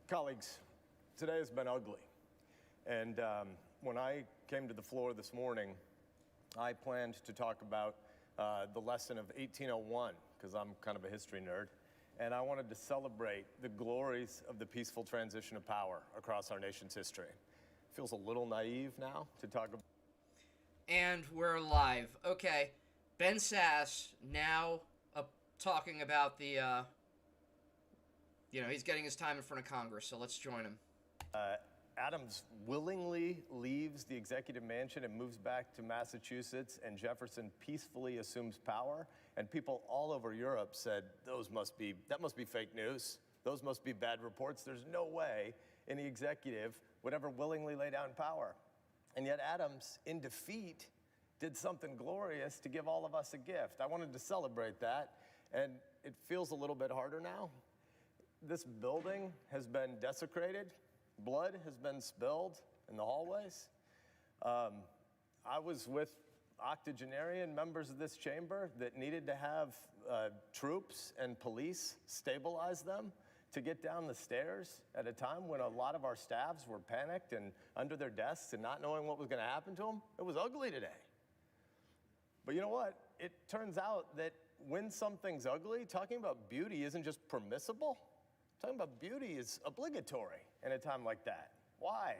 Colleagues, today has been ugly. And when I came to the floor this morning, I planned to talk about the lesson of 1801, because I'm kind of a history nerd. And I wanted to celebrate the glories of the peaceful transition of power across our nation's history. It feels a little naive now to talk about. And we're live. Okay, Ben Sass now talking about the, he's getting his time in front of Congress, so let's join him. Adams willingly leaves the executive mansion and moves back to Massachusetts, and Jefferson peacefully assumes power. And people all over Europe said, that must be fake news. Those must be bad reports. There's no way any executive would ever willingly lay down power. And yet Adams, in defeat, did something glorious to give all of us a gift. I wanted to celebrate that, and it feels a little bit harder now. This building has been desecrated. Blood has been spilled in the hallways. I was with octogenarian members of this chamber that needed to have troops and police stabilize them to get down the stairs at a time when a lot of our staffs were panicked and under their desks and not knowing what was going to happen to them. It was ugly today. But you know what? It turns out that when something's ugly, talking about beauty isn't just permissible. Talking about beauty is obligatory in a time like that. Why?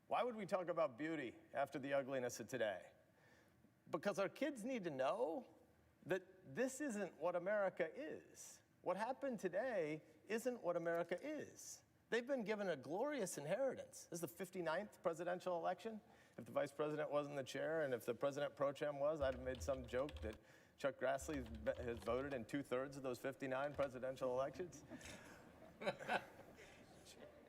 Why would we talk about beauty after the ugliness of today? Because our kids need to know that this isn't what America is. What happened today isn't what America is. They've been given a glorious inheritance. This is the 59th presidential election. If the vice president wasn't the chair and if the president pro tem was, I'd have made some joke that Chuck Grassley has voted in 2/3 of those 59 presidential elections.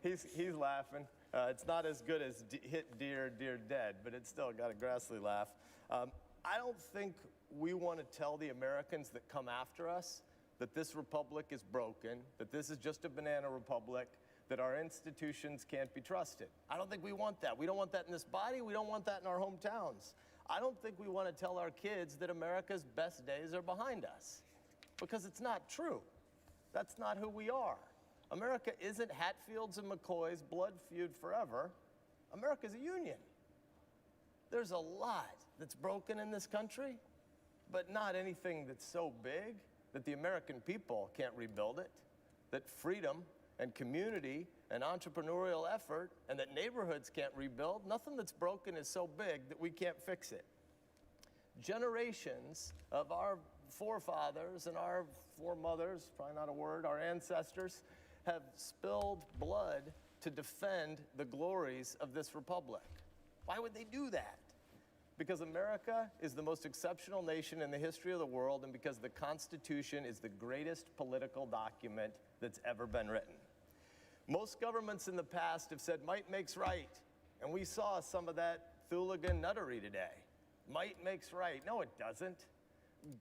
He's laughing. It's not as good as Hit Dear, Dear Dead, but it's still got a Grassley laugh. I don't think we want to tell the Americans that come after us that this republic is broken, that this is just a banana republic, that our institutions can't be trusted. I don't think we want that. We don't want that in this body. We don't want that in our hometowns. I don't think we want to tell our kids that America's best days are behind us, because it's not true. That's not who we are. America isn't Hatfield's and McCoy's blood feud forever. America's a union. There's a lot that's broken in this country, but not anything that's so big that the American people can't rebuild it, that freedom and community and entrepreneurial effort and that neighborhoods can't rebuild. Nothing that's broken is so big that we can't fix it. Generations of our forefathers and our foremothers, probably not a word, our ancestors, have spilled blood to defend the glories of this republic. Why would they do that? Because America is the most exceptional nation in the history of the world, and because the Constitution is the greatest political document that's ever been written. Most governments in the past have said might makes right, and we saw some of that hooligan nuttery today. Might makes right. No, it doesn't.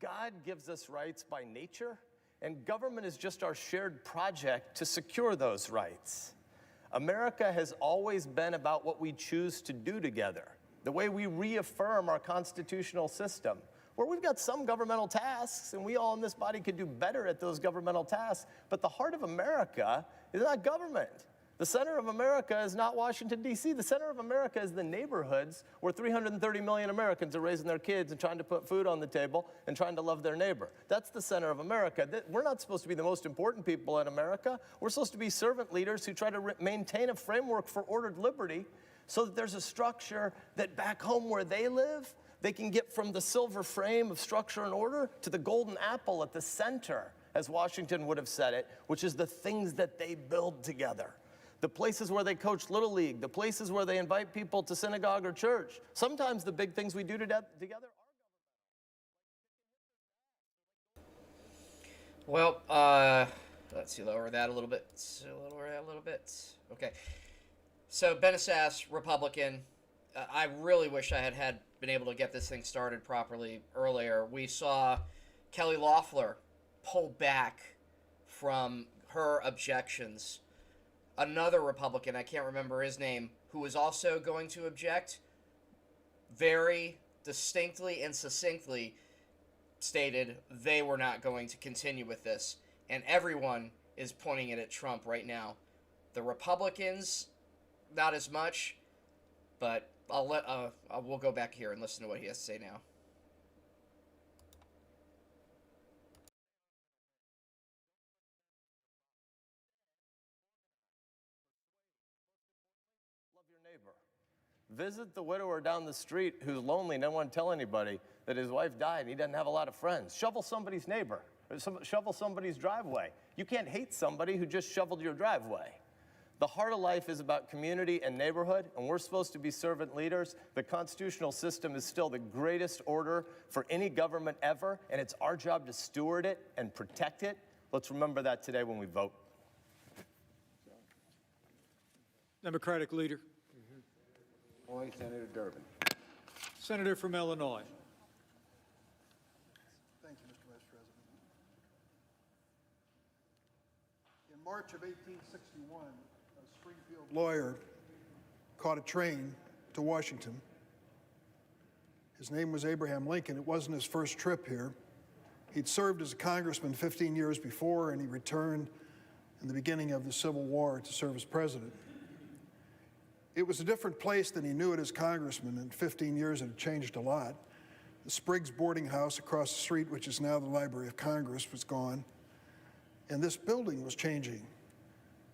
God gives us rights by nature, and government is just our shared project to secure those rights. America has always been about what we choose to do together, the way we reaffirm our constitutional system, where we've got some governmental tasks, and we all in this body could do better at those governmental tasks, but the heart of America is not government. The center of America is not Washington, D.C. The center of America is the neighborhoods where 330 million Americans are raising their kids and trying to put food on the table and trying to love their neighbor. That's the center of America. We're not supposed to be the most important people in America. We're supposed to be servant leaders who try to maintain a framework for ordered liberty so that there's a structure that back home where they live, they can get from the silver frame of structure and order to the golden apple at the center, as Washington would have said it, which is the things that they build together. The places where they coach Little League, the places where they invite people to synagogue or church. Sometimes the big things we do together are governmental. Well, let's see, lower that a little bit. Lower that a little bit. Okay. So, Ben Sass, Republican. I really wish I had been able to get this thing started properly earlier. We saw Kelly Loeffler pull back from her objections. Another Republican, I can't remember his name, who was also going to object, very distinctly and succinctly stated they were not going to continue with this. And everyone is pointing it at Trump right now. The Republicans, not as much, but we'll go back here and listen to what he has to say now. Love your neighbor. Visit the widower down the street who's lonely, no one tell anybody that his wife died and he doesn't have a lot of friends. Shovel somebody's neighbor, or shovel somebody's driveway. You can't hate somebody who just shoveled your driveway. The heart of life is about community and neighborhood, and we're supposed to be servant leaders. The constitutional system is still the greatest order for any government ever, and it's our job to steward it and protect it. Let's remember that today when we vote. Democratic leader. Senator Durbin. Senator from Illinois. Thank you, Mr. Vice President. In March of 1861, a Springfield lawyer caught a train to Washington. His name was Abraham Lincoln. It wasn't his first trip here. He'd served as a congressman 15 years before, and he returned in the beginning of the Civil War to serve as president. It was a different place than he knew it as congressman. In 15 years, it had changed a lot. The Spriggs boarding house across the street, which is now the Library of Congress, was gone. And this building was changing.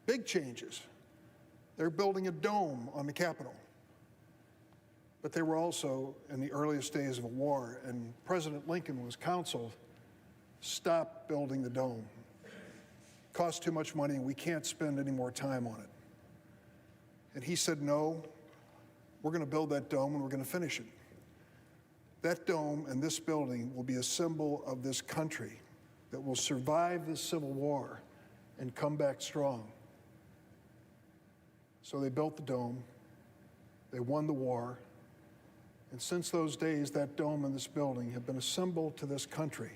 Big changes. They're building a dome on the Capitol. But they were also in the earliest days of a war, and President Lincoln was counseled, stop building the dome. It costs too much money, and we can't spend any more time on it. And he said, no, we're going to build that dome and we're going to finish it. That dome and this building will be a symbol of this country that will survive this Civil War and come back strong. So they built the dome, they won the war, and since those days, that dome and this building have been a symbol to this country,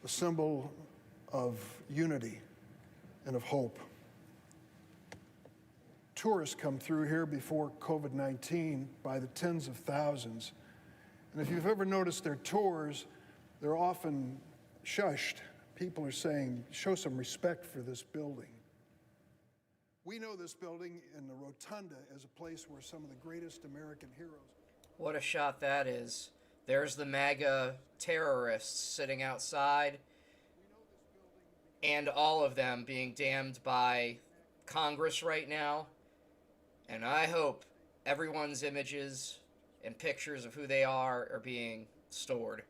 a symbol of unity and of hope. Tourists come through here before COVID-19 by the tens of thousands. And if you've ever noticed their tours, they're often shushed. People are saying, show some respect for this building. We know this building in the Rotunda as a place where some of the greatest American heroes. What a shot that is. There's the MAGA terrorists sitting outside, and all of them being damned by Congress right now. And I hope everyone's images and pictures of who they are being stored.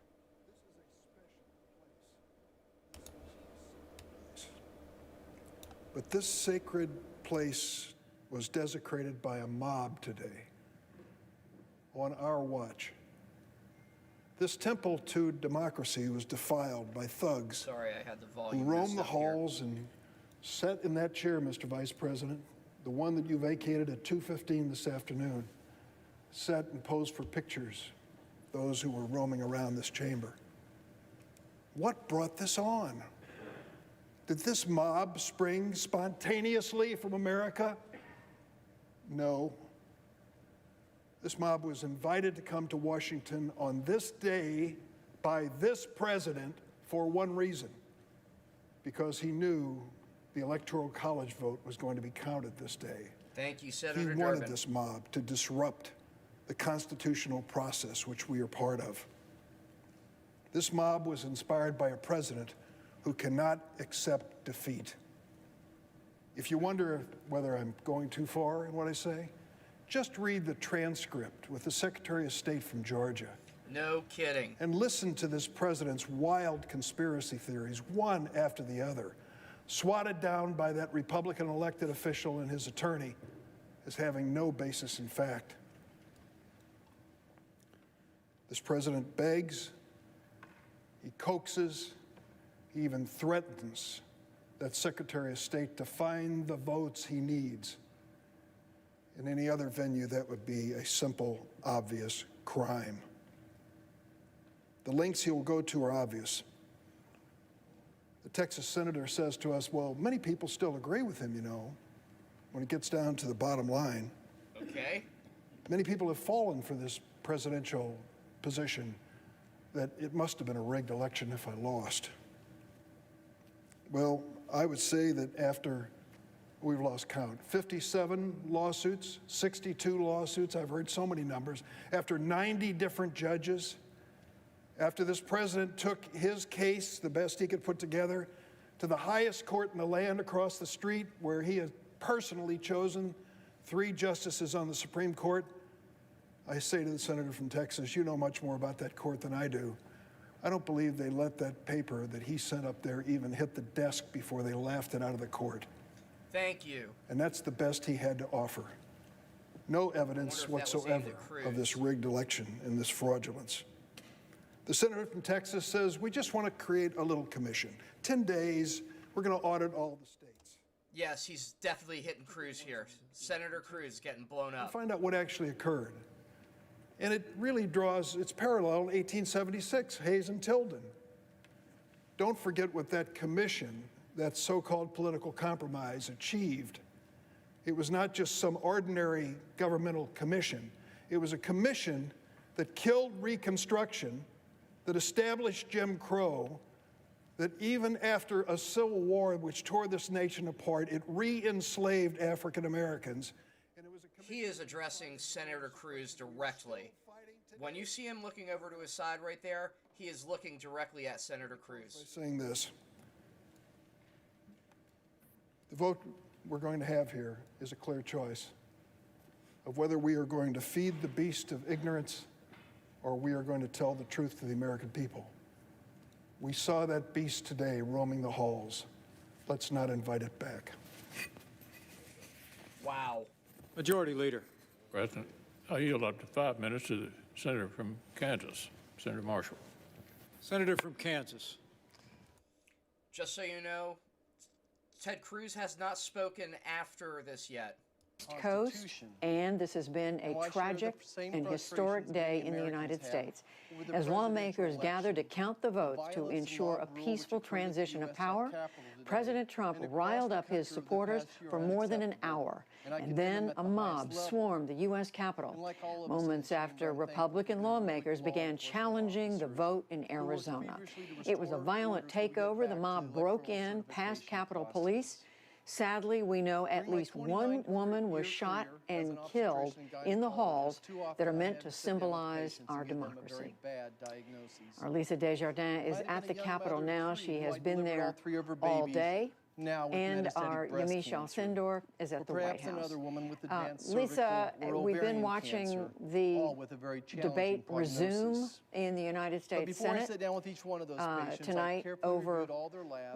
But this sacred place was desecrated by a mob today, on our watch. This temple to democracy was defiled by thugs. Sorry, I had the who volume. roamed the halls and sat in that chair, Mr. Vice President, the one that you vacated at 2:15 this afternoon, sat and posed for pictures, those who were roaming around this chamber. What brought this on? Did this mob spring spontaneously from America? No. This mob was invited to come to Washington on this day by this president for one reason, because he knew the Electoral College vote was going to be counted this day. Thank you, Senator He Durbin. wanted this mob to disrupt the constitutional process which we are part of. This mob was inspired by a president who cannot accept defeat. If you wonder whether I'm going too far in what I say, just read the transcript with the Secretary of State from Georgia. No kidding. And listen to this president's wild conspiracy theories, one after the other, swatted down by that Republican elected official and his attorney as having no basis in fact. This president begs, he coaxes, he even threatens that Secretary of State to find the votes he needs. In any other venue, that would be a simple, obvious crime. The lengths he will go to are obvious. The Texas senator says to us, well, many people still agree with him, you know, when it gets down to the bottom line. Okay. Many people have fallen for this presidential position that it must have been a rigged election if I lost. Well, I would say that after we've lost count, 57 lawsuits, 62 lawsuits, I've heard so many numbers, after 90 different judges, after this president took his case, the best he could put together, to the highest court in the land across the street, where he has personally chosen 3 justices on the Supreme Court, I say to the senator from Texas, you know much more about that court than I do. I don't believe they let that paper that he sent up there even hit the desk before they laughed it out of the court. Thank you. And that's the best he had to offer. No evidence whatsoever of this rigged election and this fraudulence. The senator from Texas says, we just want to create a little commission. 10 days, we're going to audit all the states. Yes, he's definitely hitting Cruz here. Senator Cruz getting blown up. Find out what actually occurred. And it really draws its parallel in 1876, Hayes and Tilden. Don't forget what that commission, that so-called political compromise, achieved. It was not just some ordinary governmental commission. It was a commission that killed Reconstruction, that established Jim Crow, that even after a civil war which tore this nation apart, it re-enslaved African Americans. He is addressing Senator Cruz directly. When you see him looking over to his side right there, he is looking directly at Senator Cruz. Saying this, the vote we're going to have here is a clear choice of whether we are going to feed the beast of ignorance or we are going to tell the truth to the American people. We saw that beast today roaming the halls. Let's not invite it back. Wow. Majority Leader. President, I yield up to 5 minutes to the senator from Kansas, Senator Marshall. Senator from Kansas. Just so you know, Ted Cruz has not spoken after this yet. Coast, and this has been a tragic and historic day in the United States. As lawmakers gather to count the votes to ensure a peaceful transition of power, President Trump riled up his supporters for more than an hour, and then a mob swarmed the U.S. Capitol, moments after Republican lawmakers began challenging the vote in Arizona. It was a violent takeover. The mob broke in past Capitol Police. Sadly, we know at least one woman was shot and killed in the halls that are meant to symbolize our democracy. Our Lisa Desjardins is at the Capitol now. She has been there all day. And our Yamiche Alcindor is at the White House. Lisa, we've been watching the debate resume in the United States Senate tonight over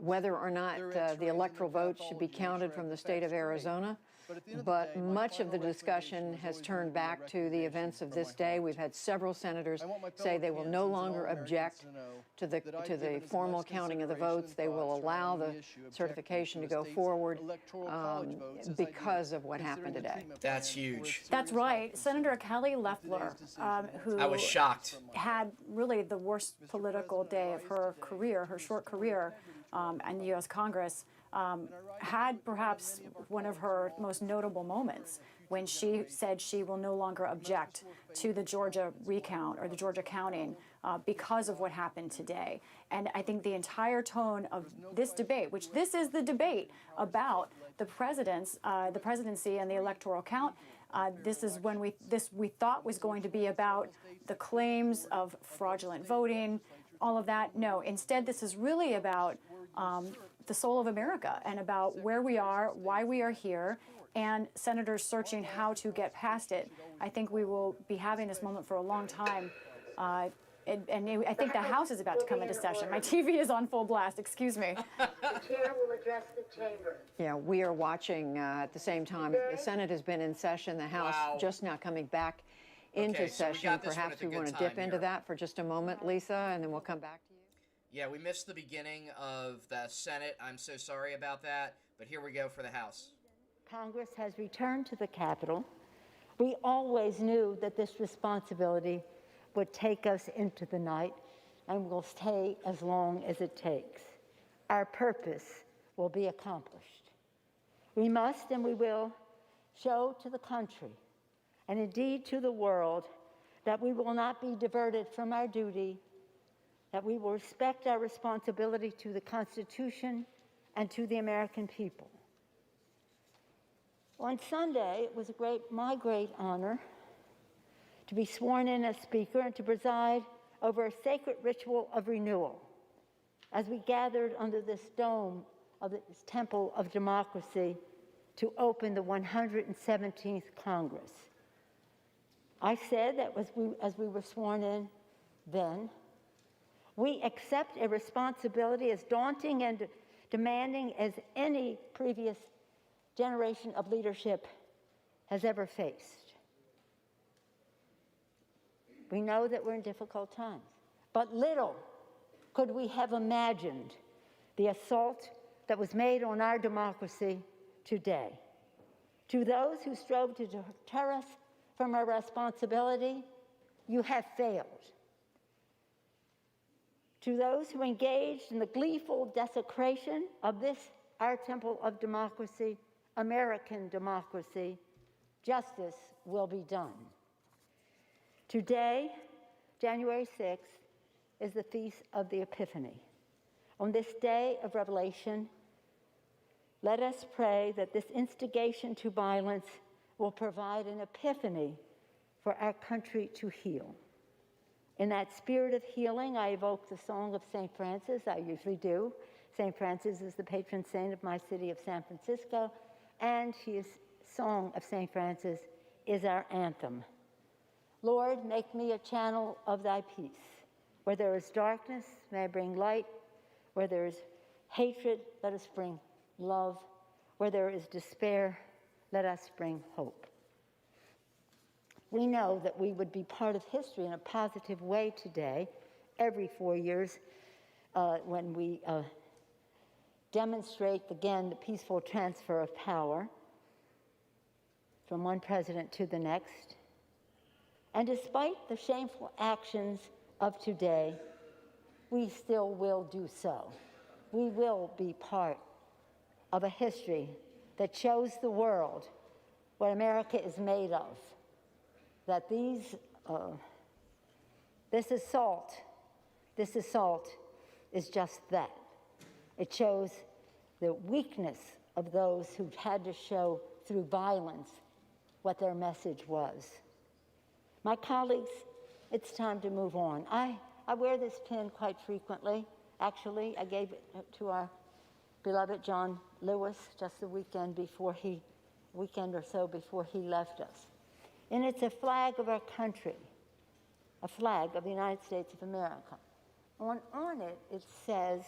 whether or not the electoral votes should be counted from the state of Arizona. But much of the discussion has turned back to the events of this day. We've had several senators say they will no longer object to the formal counting of the votes. They will allow the certification to go forward because of what happened today. That's huge. That's right. Senator Kelly Loeffler, who I was shocked. had really the worst political day of her career, her short career in the U.S. Congress, had perhaps one of her most notable moments when she said she will no longer object to the Georgia recount or the Georgia counting because of what happened today. And I think the entire tone of this debate, which this is the debate about the presidency and the electoral count, this is when we thought was going to be about the claims of fraudulent voting, all of that. No, instead, this is really about the soul of America and about where we are, why we are here, and senators searching how to get past it. I think we will be having this moment for a long time. And I think the House is about to come into session. My TV is on full blast, excuse me. The chair will address the chamber. Yeah, we are watching at the same time. The Senate has been in session, the House just now coming back into session. Perhaps we want to dip into that for just a moment, Lisa, and then we'll come back to you. Yeah, we missed the beginning of the Senate. I'm so sorry about that, but here we go for the House. Congress has returned to the Capitol. We always knew that this responsibility would take us into the night and will stay as long as it takes. Our purpose will be accomplished. We must and we will show to the country and indeed to the world that we will not be diverted from our duty, that we will respect our responsibility to the Constitution and to the American people. On Sunday, it was my great honor to be sworn in as Speaker and to preside over a sacred ritual of renewal as we gathered under this dome of this temple of democracy to open the 117th Congress. I said that as we were sworn in then, we accept a responsibility as daunting and demanding as any previous generation of leadership has ever faced. We know that we're in difficult times, but little could we have imagined the assault that was made on our democracy today. To those who strove to deter us from our responsibility, you have failed. To those who engaged in the gleeful desecration of this, our temple of democracy, American democracy, justice will be done. Today, January 6th, is the Feast of the Epiphany. On this day of revelation, let us pray that this instigation to violence will provide an epiphany for our country to heal. In that spirit of healing, I evoke the song of St. Francis. I usually do. St. Francis is the patron saint of my city of San Francisco, and his song of St. Francis is our anthem. Lord, make me a channel of thy peace. Where there is darkness, may I bring light. Where there is hatred, let us bring love. Where there is despair, let us bring hope. We know that we would be part of history in a positive way today, every 4 years, when we demonstrate again the peaceful transfer of power from one president to the next. And despite the shameful actions of today, we still will do so. We will be part of a history that shows the world what America is made of. That this assault is just that. It shows the weakness of those who had to show through violence what their message was. My colleagues, it's time to move on. I wear this pin quite frequently. Actually, I gave it to our beloved John Lewis just a weekend or so before he left us. And it's a flag of our country, a flag of the United States of America. On it, it says,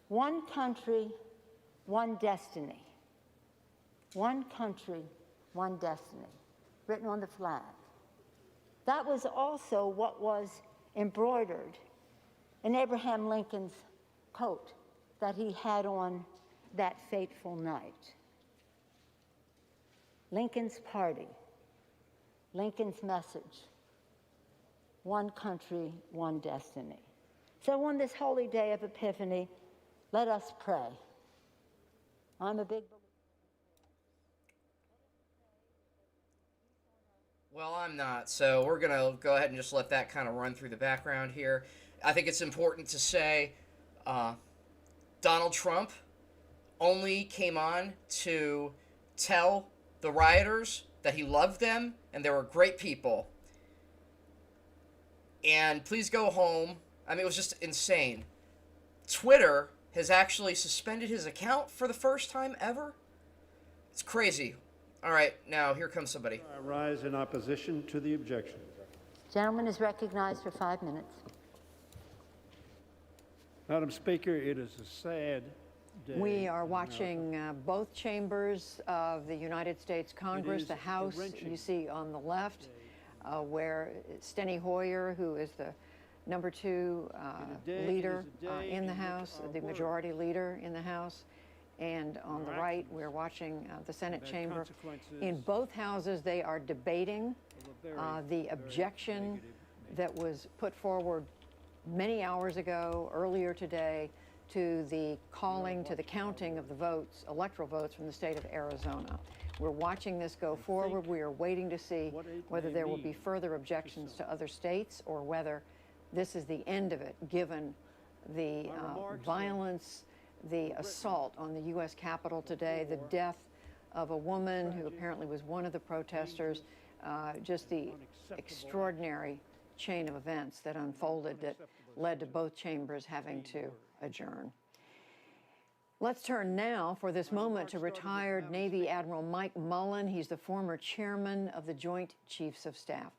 one country, one destiny. One country, one destiny, written on the flag. That was also what was embroidered in Abraham Lincoln's coat that he had on that fateful night. Lincoln's party, Lincoln's message, one country, one destiny. So on this holy day of Epiphany, let us pray. I'm a big believer. Well, I'm not, so we're going to go ahead and just let that kind of run through the background here. I think it's important to say Donald Trump only came on to tell the rioters that he loved them and they were great people. And please go home. I mean, it was just insane. Twitter has actually suspended his account for the first time ever. It's crazy. All right, now here comes somebody. I rise in opposition to the objection. Gentleman is recognized for 5 minutes. Madam Speaker, it is a sad day. We are watching both chambers of the United States Congress, the House, you see on the left, where Steny Hoyer, who is the number 2 leader in the House, the majority leader in the House, and on the right, we're watching the Senate chamber. In both houses, they are debating the objection that was put forward many hours ago, earlier today, to the calling, to the counting of the votes, electoral votes from the state of Arizona. We're watching this go forward. We are waiting to see whether there will be further objections to other states or whether this is the end of it, given the violence, the assault on the U.S. Capitol today, the death of a woman who apparently was one of the protesters, just the extraordinary chain of events that unfolded that led to both chambers having to adjourn. Let's turn now for this moment to retired Navy Admiral Mike Mullen. He's the former chairman of the Joint Chiefs of Staff.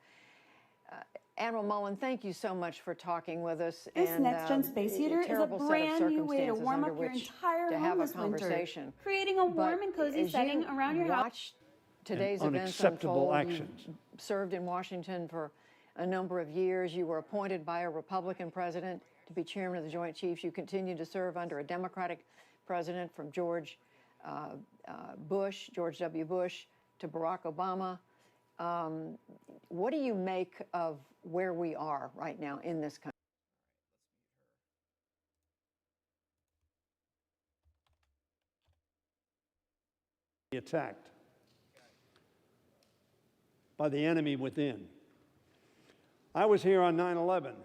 Admiral Mullen, thank you so much for talking with us. This next-gen space heater is a brand new way to warm up your entire home this winter, creating a warm and cozy setting around your house. Today's events unfold. You served in Washington for a number of years. You were appointed by a Republican president to be chairman of the Joint Chiefs. You continue to serve under a Democratic president, from George W. Bush, to Barack Obama. What do you make of where we are right now in this country? Attacked by the enemy within. I was here on 9/11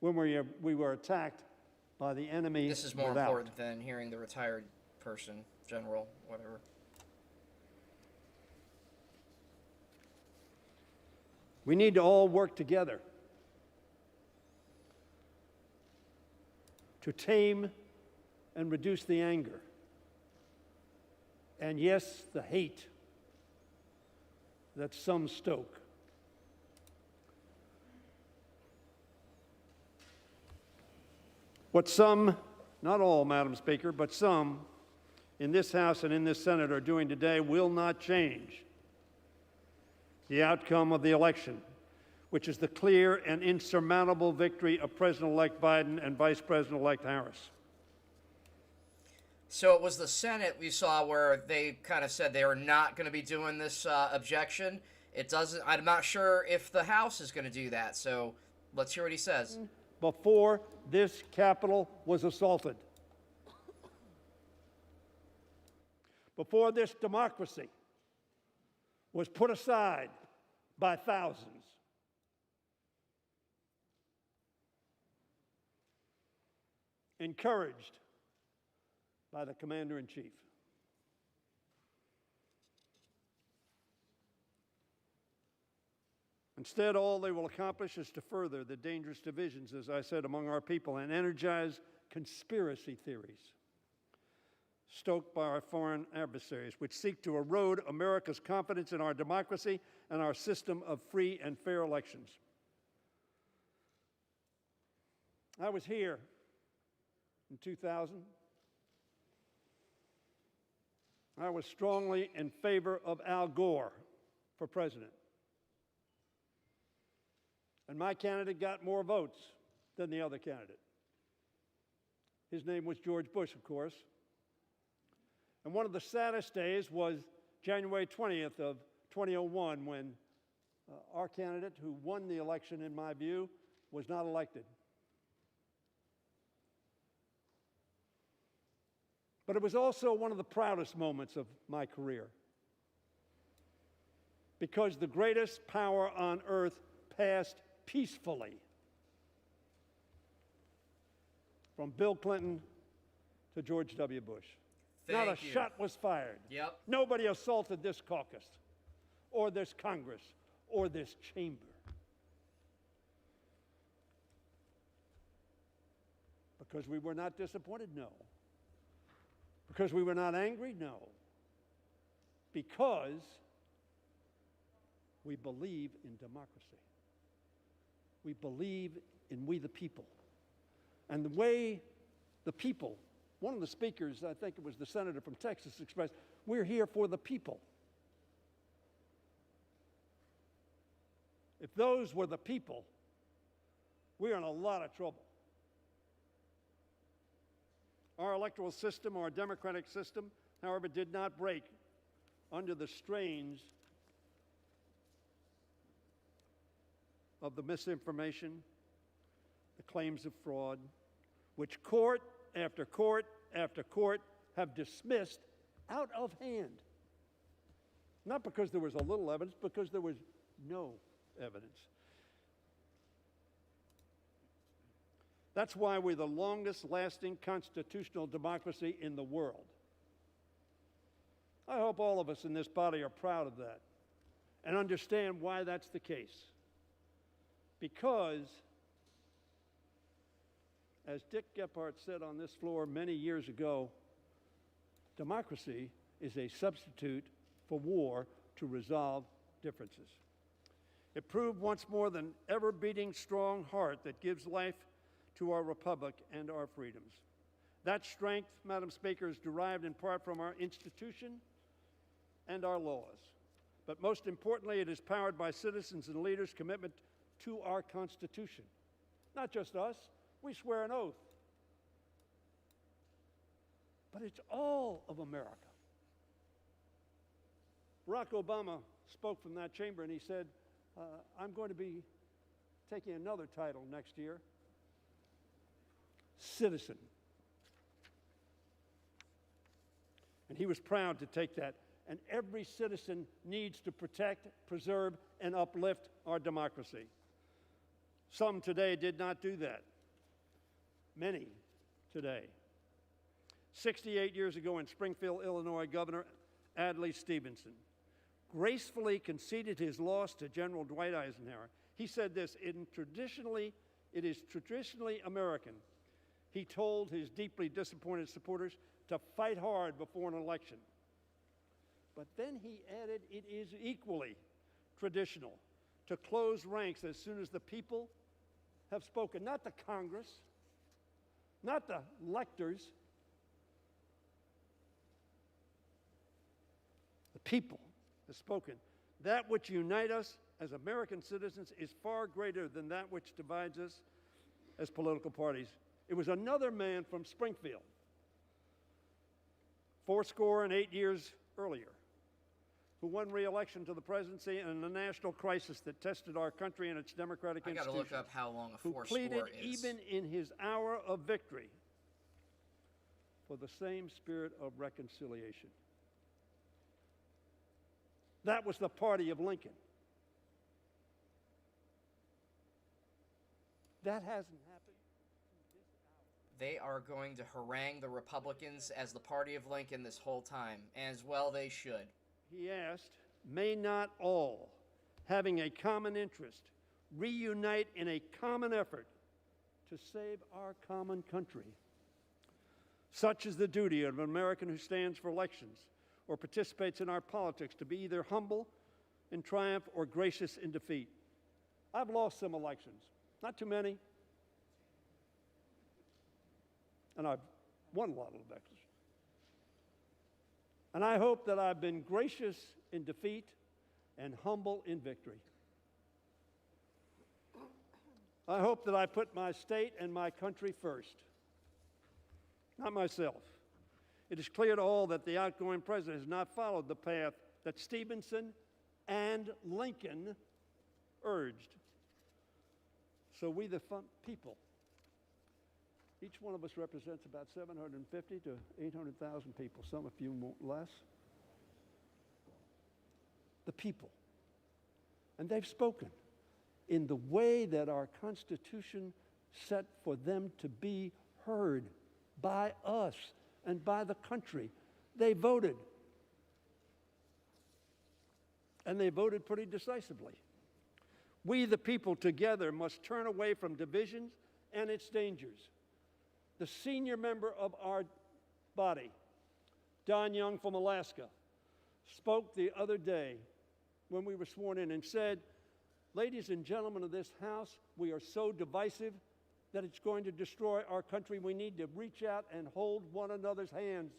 when we were attacked by the enemy. This is more without. important than hearing the retired person, general, whatever. We need to all work together to tame and reduce the anger, and yes, the hate that some stoke. What some, not all, Madam Speaker, but some in this House and in this Senate are doing today will not change the outcome of the election, which is the clear and insurmountable victory of President-elect Biden and Vice President-elect Harris. So it was the Senate we saw where they kind of said they were not going to be doing this objection. It doesn't. I'm not sure if the House is going to do that. So let's hear what he says. Before this Capitol was assaulted, before this democracy was put aside by thousands, encouraged by the Commander-in-Chief. Instead, all they will accomplish is to further the dangerous divisions, as I said, among our people and energize conspiracy theories stoked by our foreign adversaries, which seek to erode America's confidence in our democracy and our system of free and fair elections. I was here in 2000. I was strongly in favor of Al Gore for president. And my candidate got more votes than the other candidate. His name was George Bush, of course. And one of the saddest days was January 20th of 2001, when our candidate, who won the election in my view, was not elected. But it was also one of the proudest moments of my career, because the greatest power on earth passed peacefully, from Bill Clinton to George W. Bush. Not a shot was fired. Yep. Nobody assaulted this caucus, or this Congress, or this chamber. Because we were not disappointed? No. Because we were not angry? No. Because we believe in democracy. We believe in we the people. And the way the people, one of the speakers, I think it was the senator from Texas, expressed, we're here for the people. If those were the people, we're in a lot of trouble. Our electoral system, our democratic system, however, did not break under the strains of the misinformation, the claims of fraud, which court after court after court have dismissed out of hand. Not because there was a little evidence, because there was no evidence. That's why we're the longest-lasting constitutional democracy in the world. I hope all of us in this body are proud of that and understand why that's the case. Because, as Dick Gephardt said on this floor many years ago, democracy is a substitute for war to resolve differences. It proved once more the ever-beating strong heart that gives life to our republic and our freedoms. That strength, Madam Speaker, is derived in part from our institution and our laws. But most importantly, it is powered by citizens and leaders' commitment to our Constitution. Not just us, we swear an oath. But it's all of America. Barack Obama spoke from that chamber and he said, I'm going to be taking another title next year, citizen. And he was proud to take that. And every citizen needs to protect, preserve, and uplift our democracy. Some today did not do that. Many today. 68 years ago in Springfield, Illinois, Governor Adlai Stevenson gracefully conceded his loss to General Dwight Eisenhower. He said this, it is traditionally American. He told his deeply disappointed supporters to fight hard before an election. But then he added, it is equally traditional to close ranks as soon as the people have spoken. Not the Congress, not the electors, the people have spoken. That which unites us as American citizens is far greater than that which divides us as political parties. It was another man from Springfield, 68 years earlier, who won re-election to the presidency in a national crisis that tested our country and its democratic institutions. I got to look up how long a who fourscore pleaded is. even in his hour of victory for the same spirit of reconciliation. That was the party of Lincoln. That hasn't happened. They are going to harangue the Republicans as the party of Lincoln this whole time, and as well they should. He asked, may not all, having a common interest, reunite in a common effort to save our common country? Such is the duty of an American who stands for elections or participates in our politics, to be either humble in triumph or gracious in defeat. I've lost some elections, not too many, and I've won a lot of elections. And I hope that I've been gracious in defeat and humble in victory. I hope that I put my state and my country first, not myself. It is clear to all that the outgoing president has not followed the path that Stevenson and Lincoln urged. So we, the people, each one of us represents about 750 to 800,000 people, some a few more, less. The people. And they've spoken in the way that our Constitution set for them to be heard by us and by the country. They voted. And they voted pretty decisively. We, the people, together must turn away from divisions and its dangers. The senior member of our body, Don Young from Alaska, spoke the other day when we were sworn in and said, ladies and gentlemen of this House, we are so divisive that it's going to destroy our country. We need to reach out and hold one another's hands.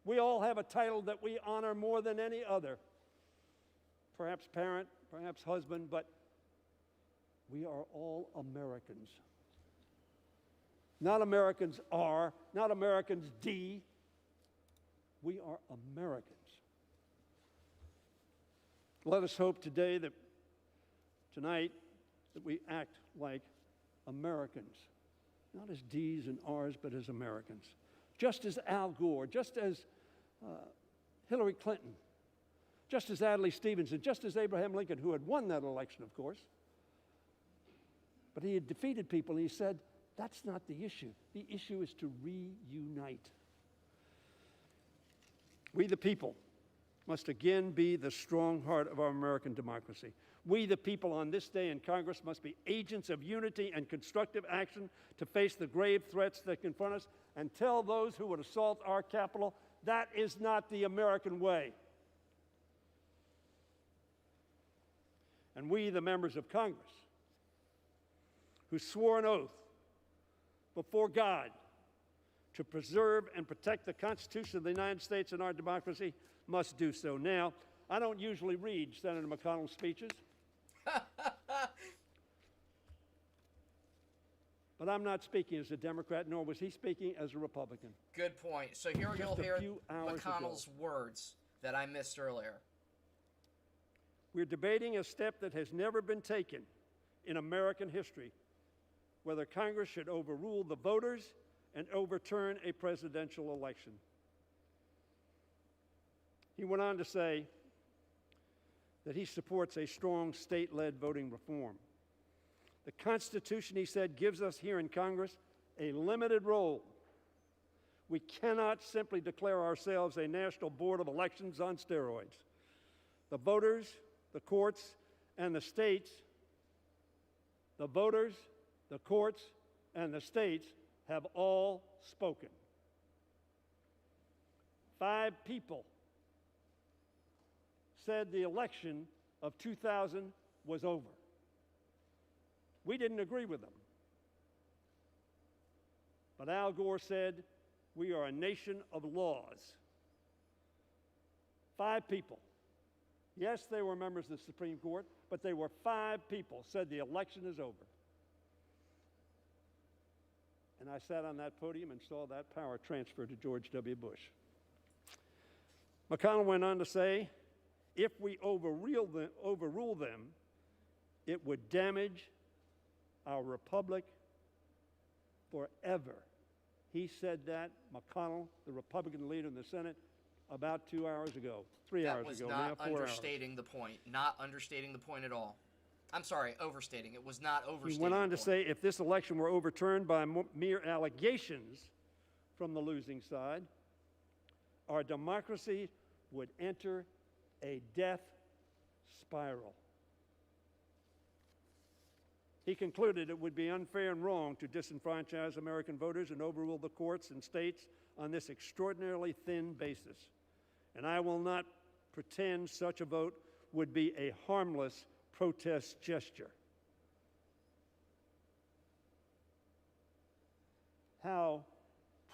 We all have a title that we honor more than any other. Perhaps parent, perhaps husband, but we are all Americans. Not Americans are, not Americans D. We are Americans. Let us hope today that tonight that we act like Americans, not as D's and R's, but as Americans. Just as Al Gore, just as Hillary Clinton, just as Adlai Stevenson, just as Abraham Lincoln, who had won that election, of course, But he had defeated people, and he said, that's not the issue. The issue is to reunite. We, the people, must again be the strong heart of our American democracy. We, the people, on this day in Congress must be agents of unity and constructive action to face the grave threats that confront us and tell those who would assault our Capitol, that is not the American way. And we, the members of Congress, who swore an oath before God to preserve and protect the Constitution of the United States and our democracy, must do so. Now, I don't usually read Senator McConnell's speeches, but I'm not speaking as a Democrat, nor was he speaking as a Republican. Good point. So here you'll hear McConnell's words that I missed earlier. We're debating a step that has never been taken in American history, whether Congress should overrule the voters and overturn a presidential election. He went on to say that he supports a strong state-led voting reform. The Constitution, he said, gives us here in Congress a limited role. We cannot simply declare ourselves a national board of elections on steroids. The voters, the courts, and the states, the voters, the courts, and the states have all spoken. 5 people said the election of 2000 was over. We didn't agree with them. But Al Gore said, we are a nation of laws. 5 people. Yes, they were members of the Supreme Court, but they were 5 people said the election is over. And I sat on that podium and saw that power transfer to George W. Bush. McConnell went on to say, if we overrule them, it would damage our republic forever. He said that, McConnell, the Republican leader in the Senate, about 2 hours ago, 3 hours ago, now 4 hours. That was not understating the point. Not understating the point at all. I'm sorry, overstating. It was not overstating. He went on to say if this election were overturned by mere allegations from the losing side, our democracy would enter a death spiral. He concluded it would be unfair and wrong to disenfranchise American voters and overrule the courts and states on this extraordinarily thin basis. And I will not pretend such a vote would be a harmless protest gesture. How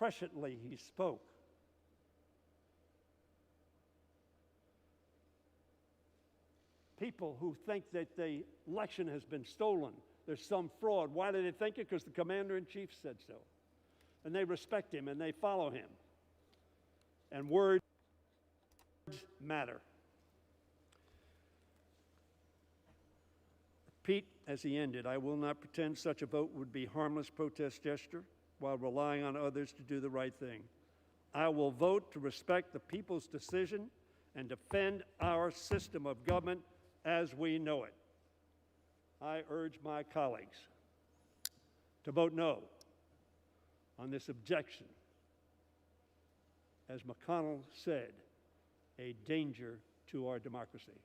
presciently he spoke. People who think that the election has been stolen, there's some fraud. Why do they think it? Because the commander-in-chief said so. And they respect him and they follow him. And words matter. Pete, as he ended, I will not pretend such a vote would be a harmless protest gesture while relying on others to do the right thing. I will vote to respect the people's decision and defend our system of government as we know it. I urge my colleagues to vote no on this objection, as McConnell said, a danger to our democracy.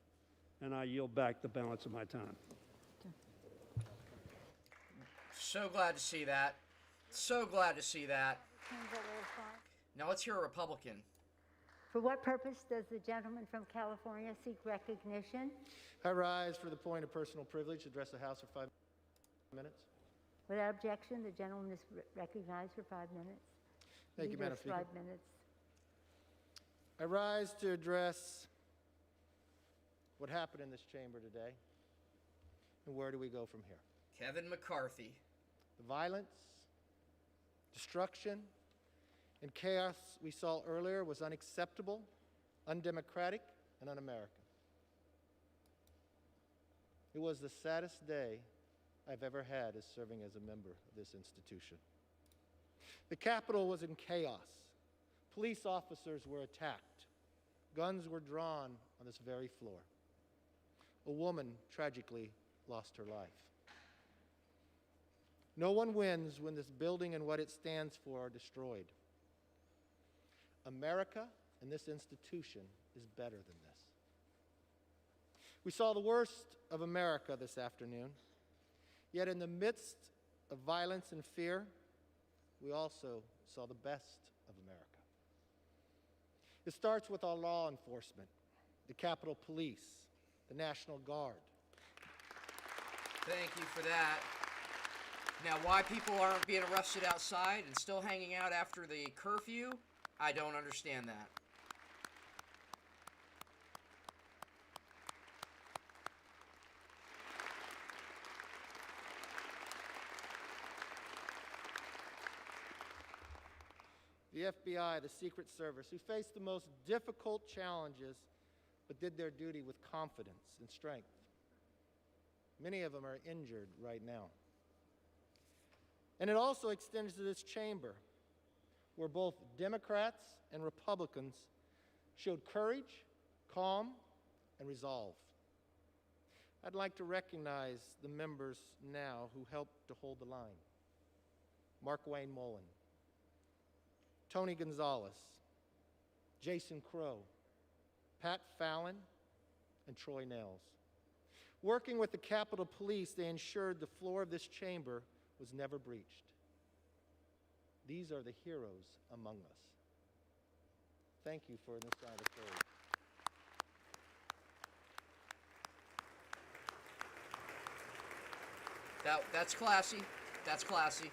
And I yield back the balance of my time. So glad to see that. So glad to see that. Now let's hear a Republican. For what purpose does the gentleman from California seek recognition? I rise for the point of personal privilege to address the House for 5 minutes. Without objection, the gentleman is recognized for 5 minutes. Thank you, Madam Speaker. 5 minutes. I rise to address what happened in this chamber today, and where do we go from here? Kevin McCarthy. The violence, destruction, and chaos we saw earlier was unacceptable, undemocratic, and un-American. It was the saddest day I've ever had as serving as a member of this institution. The Capitol was in chaos. Police officers were attacked. Guns were drawn on this very floor. A woman tragically lost her life. No one wins when this building and what it stands for are destroyed. America and this institution is better than this. We saw the worst of America this afternoon, yet in the midst of violence and fear, we also saw the best of America. It starts with our law enforcement, the Capitol Police, the National Guard. Thank you for that. Now, why people aren't being arrested outside and still hanging out after the curfew, I don't understand that. The FBI, the Secret Service, who faced the most difficult challenges but did their duty with confidence and strength. Many of them are injured right now. And it also extends to this chamber, where both Democrats and Republicans showed courage, calm, and resolve. I'd like to recognize the members now who helped to hold the line. Mark Wayne Mullen, Tony Gonzalez, Jason Crow, Pat Fallon, and Troy Nels. Working with the Capitol Police, they ensured the floor of this chamber was never breached. These are the heroes among us. Thank you for this sign of courage. That's classy. That's classy.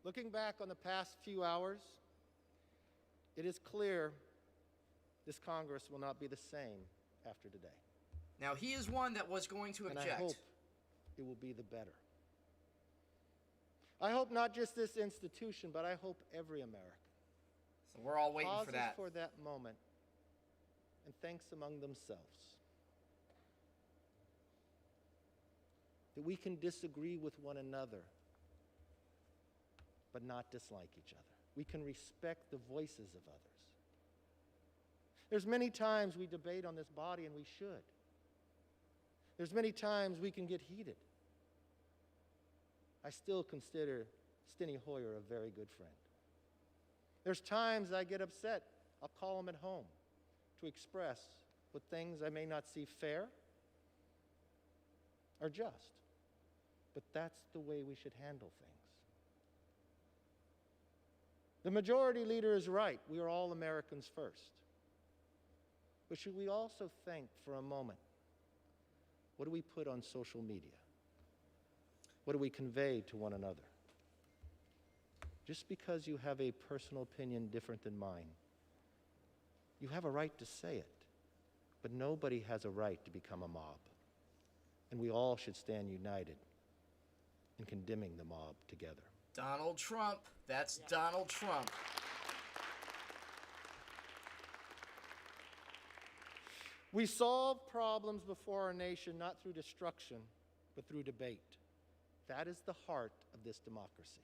Looking back on the past few hours, it is clear this Congress will not be the same after today. Now, he is one that was going to object. And I hope it will be the better. I hope not just this institution, but I hope every American. So we're all waiting for that. Pauses for that moment and thinks among themselves that we can disagree with one another, but not dislike each other. We can respect the voices of others. There's many times we debate on this body, and we should. There's many times we can get heated. I still consider Steny Hoyer a very good friend. There's times I get upset. I'll call him at home to express what things I may not see fair or just. But that's the way we should handle things. The majority leader is right. We are all Americans first. But should we also think for a moment, what do we put on social media? What do we convey to one another? Just because you have a personal opinion different than mine, you have a right to say it, but nobody has a right to become a mob. And we all should stand united in condemning the mob together. Donald Trump. That's Donald Trump. We solve problems before our nation not through destruction, but through debate. That is the heart of this democracy.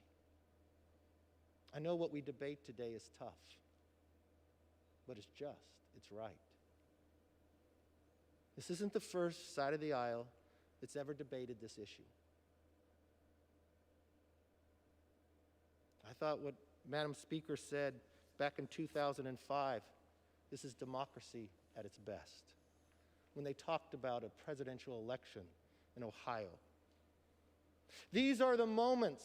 I know what we debate today is tough, but it's just, it's right. This isn't the first side of the aisle that's ever debated this issue. I thought what Madam Speaker said back in 2005, this is democracy at its best, when they talked about a presidential election in Ohio. These are the moments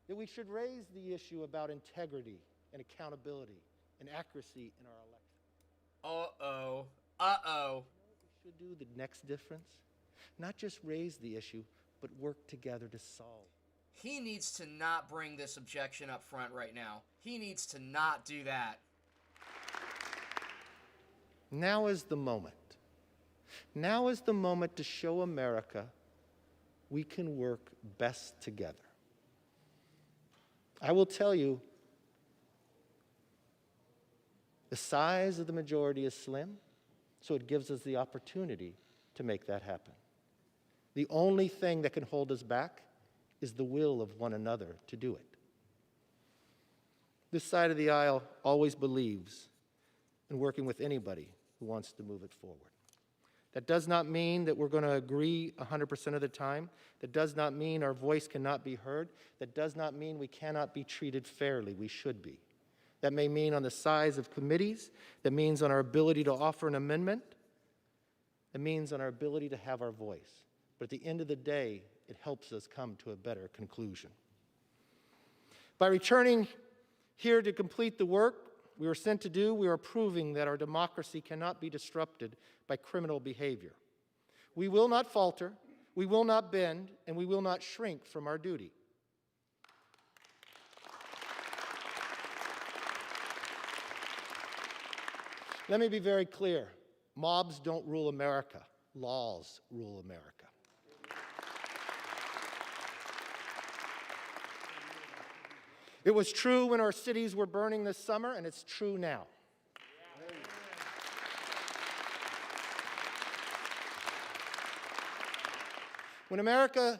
that we should raise the issue about integrity and accountability and accuracy in our election. Uh-oh. Uh-oh. You know what we should do the next difference? Not just raise the issue, but work together to solve. He needs to not bring this objection up front right now. He needs to not do that. Now is the moment. Now is the moment to show America we can work best together. I will tell you, the size of the majority is slim, so it gives us the opportunity to make that happen. The only thing that can hold us back is the will of one another to do it. This side of the aisle always believes and working with anybody who wants to move it forward. That does not mean that we're going to agree 100% of the time. That does not mean our voice cannot be heard. That does not mean we cannot be treated fairly. We should be. That may mean on the size of committees. That means on our ability to offer an amendment. It means on our ability to have our voice. But at the end of the day, it helps us come to a better conclusion. By returning here to complete the work we were sent to do, we are proving that our democracy cannot be disrupted by criminal behavior. We will not falter, we will not bend, and we will not shrink from our duty. Let me be very clear. Mobs don't rule America. Laws rule America. It was true when our cities were burning this summer, and it's true now. When Americans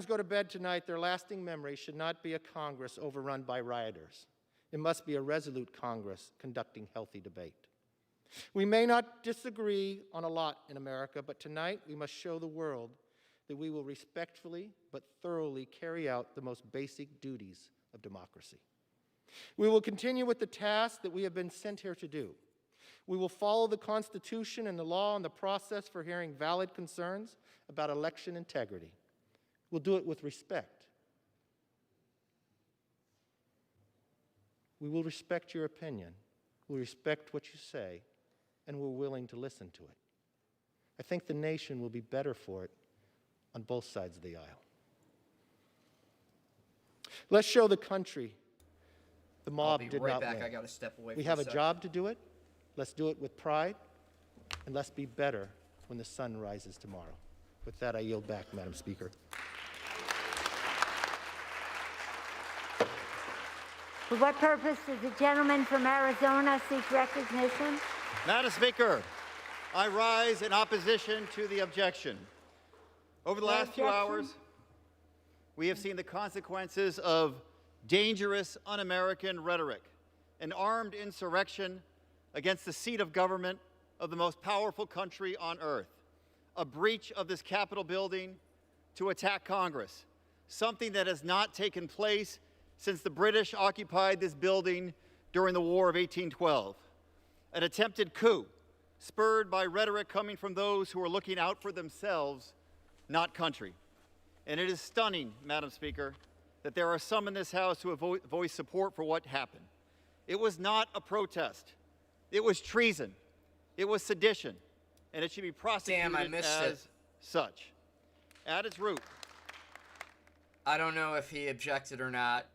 go to bed tonight, their lasting memory should not be a Congress overrun by rioters. It must be a resolute Congress conducting healthy debate. We may not disagree on a lot in America, but tonight we must show the world that we will respectfully but thoroughly carry out the most basic duties of democracy. We will continue with the task that we have been sent here to do. We will follow the Constitution and the law and the process for hearing valid concerns about election integrity. We'll do it with respect. We will respect your opinion. We'll respect what you say, and we're willing to listen to it. I think the nation will be better for it on both sides of the aisle. Let's show the country the mob did not win. I got to step away. We have a job to do it. Let's do it with pride, and let's be better when the sun rises tomorrow. With that, I yield back, Madam Speaker. For what purpose does the gentleman from Arizona seek recognition? Madam Speaker, I rise in opposition to the objection. Over the last few hours, we have seen the consequences of dangerous, un-American rhetoric, an armed insurrection against the seat of government of the most powerful country on earth, a breach of this Capitol building to attack Congress, something that has not taken place since the British occupied this building during the War of 1812, an attempted coup spurred by rhetoric coming from those who are looking out for themselves, not country. And it is stunning, Madam Speaker, that there are some in this House who have voiced support for what happened. It was not a protest. It was treason. It was sedition. And it should be prosecuted as such. At its root. I don't know if he objected or not.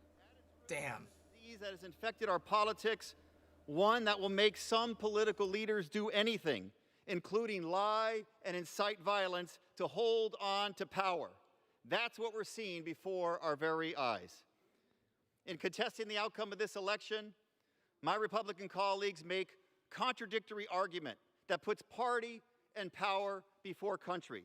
Damn. Disease that has infected our politics, one that will make some political leaders do anything, including lie and incite violence to hold on to power. That's what we're seeing before our very eyes. In contesting the outcome of this election, my Republican colleagues make contradictory argument that puts party and power before country.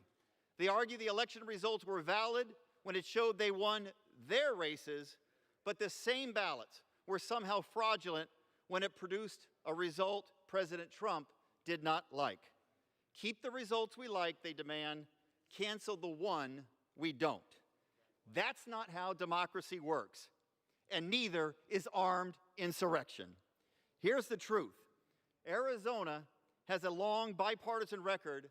They argue the election results were valid when it showed they won their races, but the same ballots were somehow fraudulent when it produced a result President Trump did not like. Keep the results we like, they demand. Cancel the one we don't. That's not how democracy works, and neither is armed insurrection. Here's the truth. Arizona has a long bipartisan record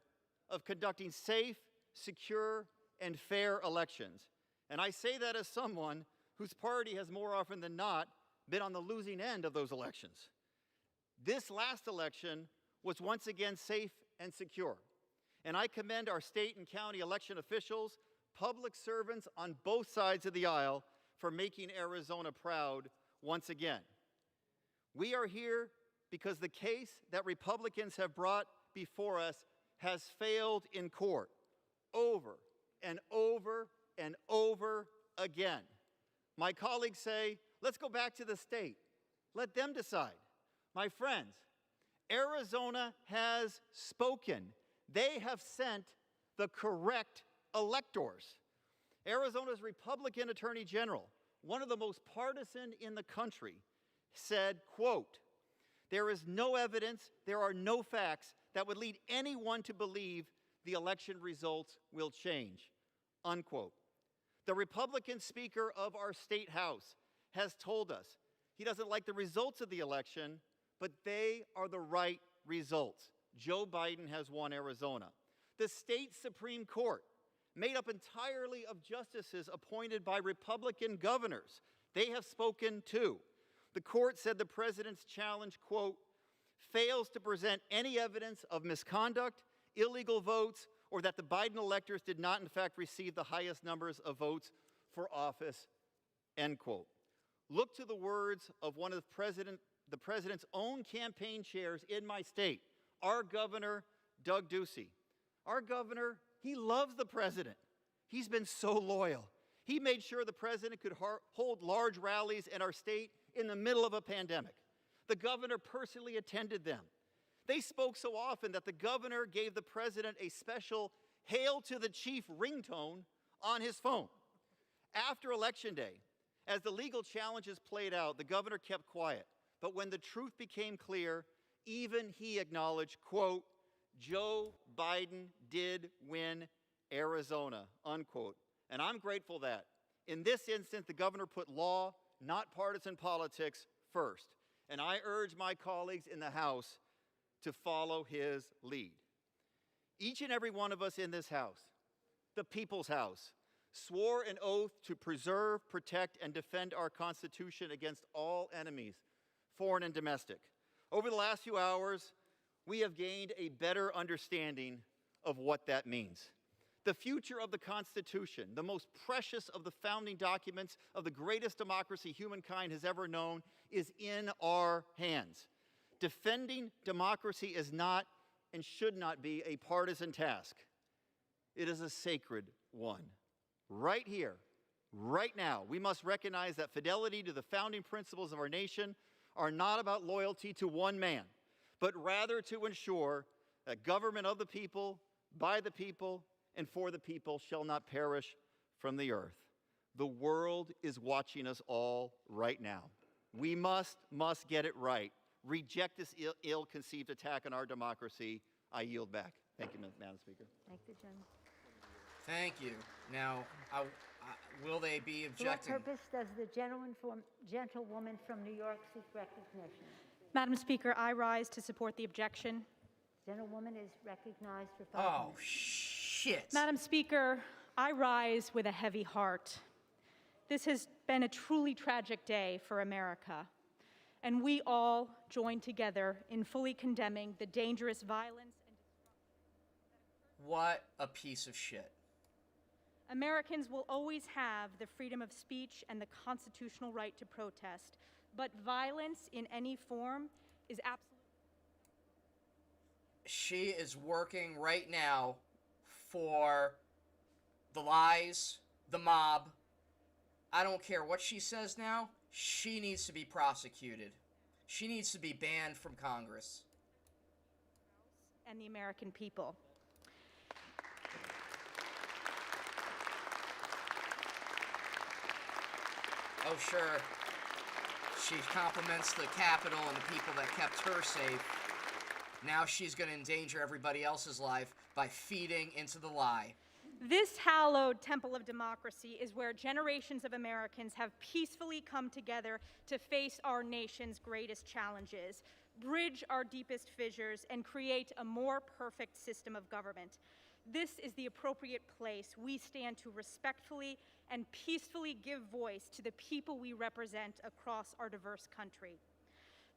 of conducting safe, secure, and fair elections. And I say that as someone whose party has more often than not been on the losing end of those elections. This last election was once again safe and secure. And I commend our state and county election officials, public servants on both sides of the aisle for making Arizona proud once again. We are here because the case that Republicans have brought before us has failed in court over and over and over again. My colleagues say, let's go back to the state. Let them decide. My friends, Arizona has spoken. They have sent the correct electors. Arizona's Republican Attorney General, one of the most partisan in the country, said, quote, There is no evidence, there are no facts that would lead anyone to believe the election results will change, unquote. The Republican Speaker of our state house has told us he doesn't like the results of the election, but they are the right results. Joe Biden has won Arizona. The state Supreme Court, made up entirely of justices appointed by Republican governors, they have spoken too. The court said the president's challenge, quote, fails to present any evidence of misconduct, illegal votes, or that the Biden electors did not in fact receive the highest numbers of votes for office, end quote. Look to the words of one of the president's own campaign chairs in my state, our governor, Doug Ducey. Our governor, he loves the president. He's been so loyal. He made sure the president could hold large rallies in our state in the middle of a pandemic. The governor personally attended them. They spoke so often that the governor gave the president a special Hail to the Chief ringtone on his phone. After Election Day, as the legal challenges played out, the governor kept quiet. But when the truth became clear, even he acknowledged, quote, Joe Biden did win Arizona, unquote. And I'm grateful that, in this instance, the governor put law, not partisan politics, first. And I urge my colleagues in the House to follow his lead. Each and every one of us in this House, the People's House, swore an oath to preserve, protect, and defend our Constitution against all enemies, foreign and domestic. Over the last few hours, we have gained a better understanding of what that means. The future of the Constitution, the most precious of the founding documents of the greatest democracy humankind has ever known, is in our hands. Defending democracy is not and should not be a partisan task. It is a sacred one. Right here, right now, we must recognize that fidelity to the founding principles of our nation are not about loyalty to one man, but rather to ensure that government of the people, by the people, and for the people shall not perish from the earth. The world is watching us all right now. We must get it right. Reject this ill-conceived attack on our democracy. I yield back. Thank you, Madam Speaker. Thank you, Jim. Thank you. Now, will they be objecting? For what purpose does the gentlewoman from New York seek recognition? Madam Speaker, I rise to support the objection. Gentlewoman is recognized for 5 minutes. Oh, shit. Madam Speaker, I rise with a heavy heart. This has been a truly tragic day for America, and we all join together in fully condemning the dangerous violence and destruction. What a piece of shit. Americans will always have the freedom of speech and the constitutional right to protest, but violence in any form is absolutely. She is working right now for the lies, the mob. I don't care what she says now. She needs to be prosecuted. She needs to be banned from Congress. And the American people. Oh, sure. She compliments the Capitol and the people that kept her safe. Now she's going to endanger everybody else's life by feeding into the lie. This hallowed temple of democracy is where generations of Americans have peacefully come together to face our nation's greatest challenges, bridge our deepest fissures, and create a more perfect system of government. This is the appropriate place we stand to respectfully and peacefully give voice to the people we represent across our diverse country.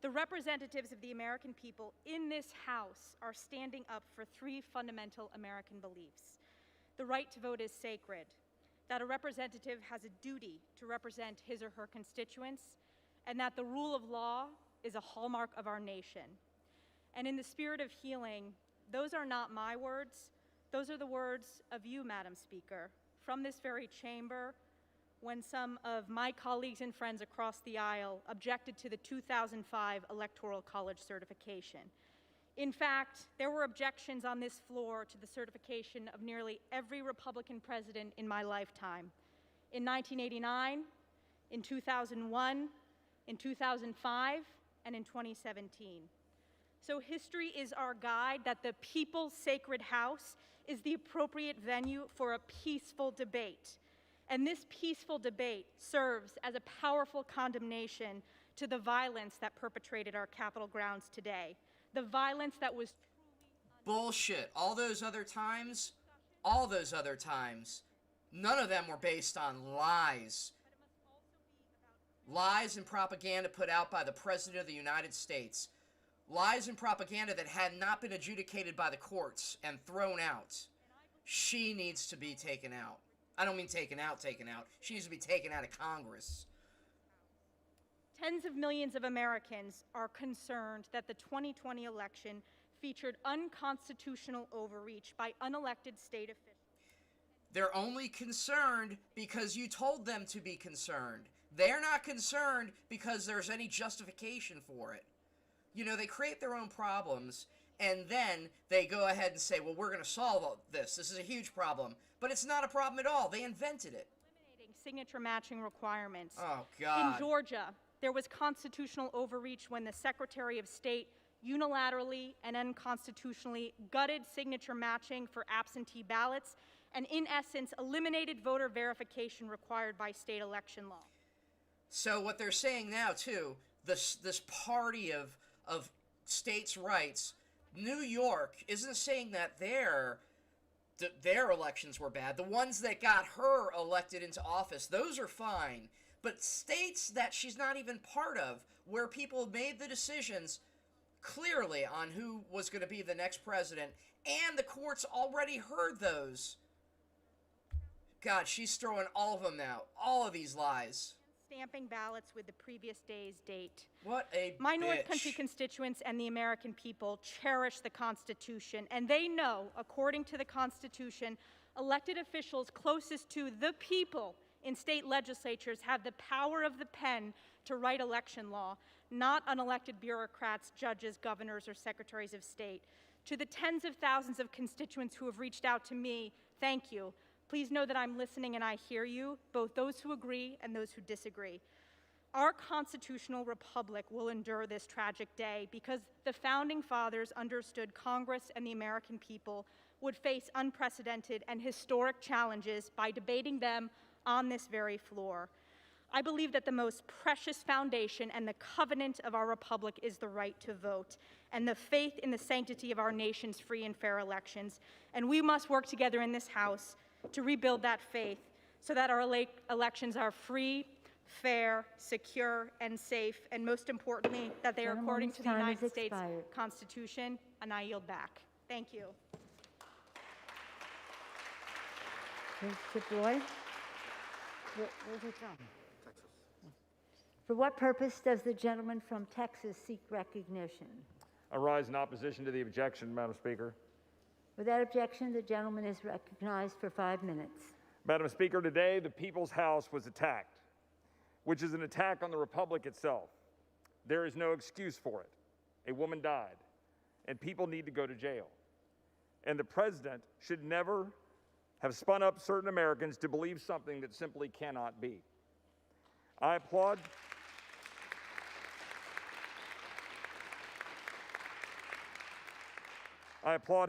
The representatives of the American people in this House are standing up for 3 fundamental American beliefs. The right to vote is sacred, that a representative has a duty to represent his or her constituents, and that the rule of law is a hallmark of our nation. And in the spirit of healing, those are not my words, those are the words of you, Madam Speaker, from this very chamber, when some of my colleagues and friends across the aisle objected to the 2005 Electoral College certification. In fact, there were objections on this floor to the certification of nearly every Republican president in my lifetime. In 1989, in 2001, in 2005, and in 2017. So history is our guide that the people's sacred house is the appropriate venue for a peaceful debate. And this peaceful debate serves as a powerful condemnation to the violence that perpetrated our Capitol grounds today. The violence that was bullshit. All those other times, none of them were based on lies. Lies and propaganda put out by the President of the United States. Lies and propaganda that had not been adjudicated by the courts and thrown out. She needs to be taken out. I don't mean taken out. She needs to be taken out of Congress. Tens of millions of Americans are concerned that the 2020 election featured unconstitutional overreach by unelected state officials. They're only concerned because you told them to be concerned. They're not concerned because there's any justification for it. You know, they create their own problems, and then they go ahead and say, well, we're going to solve all this. This is a huge problem. But it's not a problem at all. They invented it. Eliminating signature matching requirements. Oh, God. In Georgia, there was constitutional overreach when the Secretary of State unilaterally and unconstitutionally gutted signature matching for absentee ballots and, in essence, eliminated voter verification required by state election law. So what they're saying now, too, this party of states' rights, New York isn't saying that their elections were bad. The ones that got her elected into office, those are fine. But states that she's not even part of, where people made the decisions clearly on who was going to be the next president, and the courts already heard those. God, she's throwing all of them out. All of these lies. Stamping ballots with the previous day's date. What a My bitch. North Country constituents and the American people cherish the Constitution, and they know, according to the Constitution, elected officials closest to the people in state legislatures have the power of the pen to write election law, not unelected bureaucrats, judges, governors, or secretaries of state. To the tens of thousands of constituents who have reached out to me, thank you. Please know that I'm listening and I hear you, both those who agree and those who disagree. Our constitutional republic will endure this tragic day because the Founding Fathers understood Congress and the American people would face unprecedented and historic challenges by debating them on this very floor. I believe that the most precious foundation and the covenant of our republic is the right to vote and the faith in the sanctity of our nation's free and fair elections. And we must work together in this House to rebuild that faith so that our elections are free, fair, secure, and safe, and most importantly, that they are according to the United States Constitution, and I yield back. Thank you. Mr. Boyd? Where's he from? Texas. For what purpose does the gentleman from Texas seek recognition? I rise in opposition to the objection, Madam Speaker. Without objection, the gentleman is recognized for 5 minutes. Madam Speaker, today the People's House was attacked, which is an attack on the Republic itself. There is no excuse for it. A woman died, and people need to go to jail. And the President should never have spun up certain Americans to believe something that simply cannot be. I applaud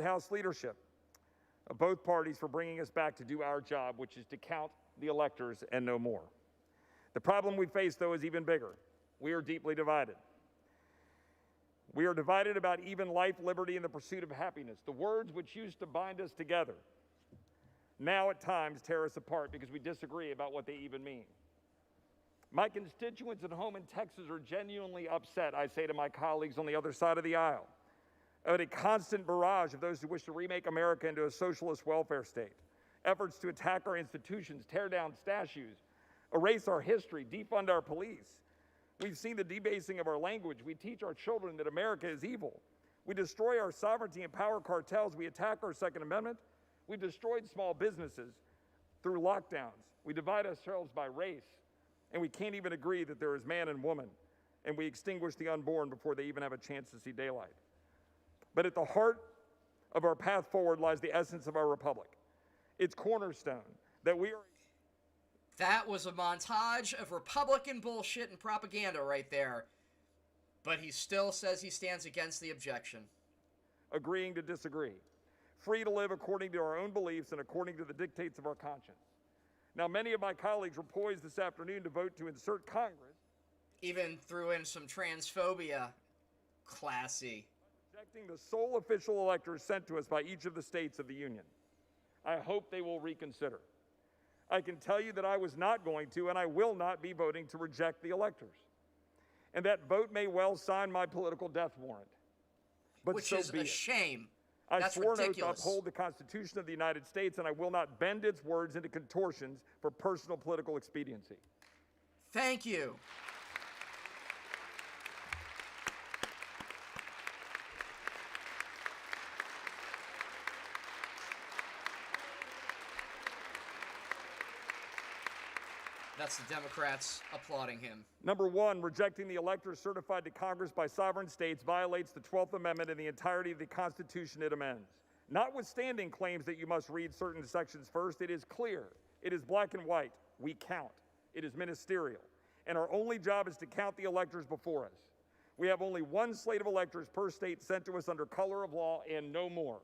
House leadership of both parties for bringing us back to do our job, which is to count the electors and no more. The problem we face, though, is even bigger. We are deeply divided. We are divided about even life, liberty, and the pursuit of happiness, the words which used to bind us together. Now at times tear us apart because we disagree about what they even mean. My constituents at home in Texas are genuinely upset, I say to my colleagues on the other side of the aisle, about a constant barrage of those who wish to remake America into a socialist welfare state, efforts to attack our institutions, tear down statues, erase our history, defund our police. We've seen the debasing of our language. We teach our children that America is evil. We destroy our sovereignty and power cartels. We attack our Second Amendment. We've destroyed small businesses through lockdowns. We divide ourselves by race, and we can't even agree that there is man and woman, and we extinguish the unborn before they even have a chance to see daylight. But at the heart of our path forward lies the essence of our republic. Its cornerstone, that we are... That was a montage of Republican bullshit and propaganda right there. But he still says he stands against the objection. Agreeing to disagree. Free to live according to our own beliefs and according to the dictates of our conscience. Now, many of my colleagues were poised this afternoon to vote to insert Congress. Even threw in some transphobia. Classy. Rejecting the sole official electors sent to us by each of the states of the Union. I hope they will reconsider. I can tell you that I was not going to, and I will not be voting to reject the electors. And that vote may well sign my political death warrant. But Which so is be a it. shame. I That's swore an oath to ridiculous. uphold the Constitution of the United States, and I will not bend its words into contortions for personal political expediency. Thank you. That's the Democrats applauding him. Number one, rejecting the electors certified to Congress by sovereign states violates the 12th Amendment and the entirety of the Constitution it amends. Notwithstanding claims that you must read certain sections first, it is clear, it is black and white, we count. It is ministerial, and our only job is to count the electors before us. We have only one slate of electors per state sent to us under color of law and no more.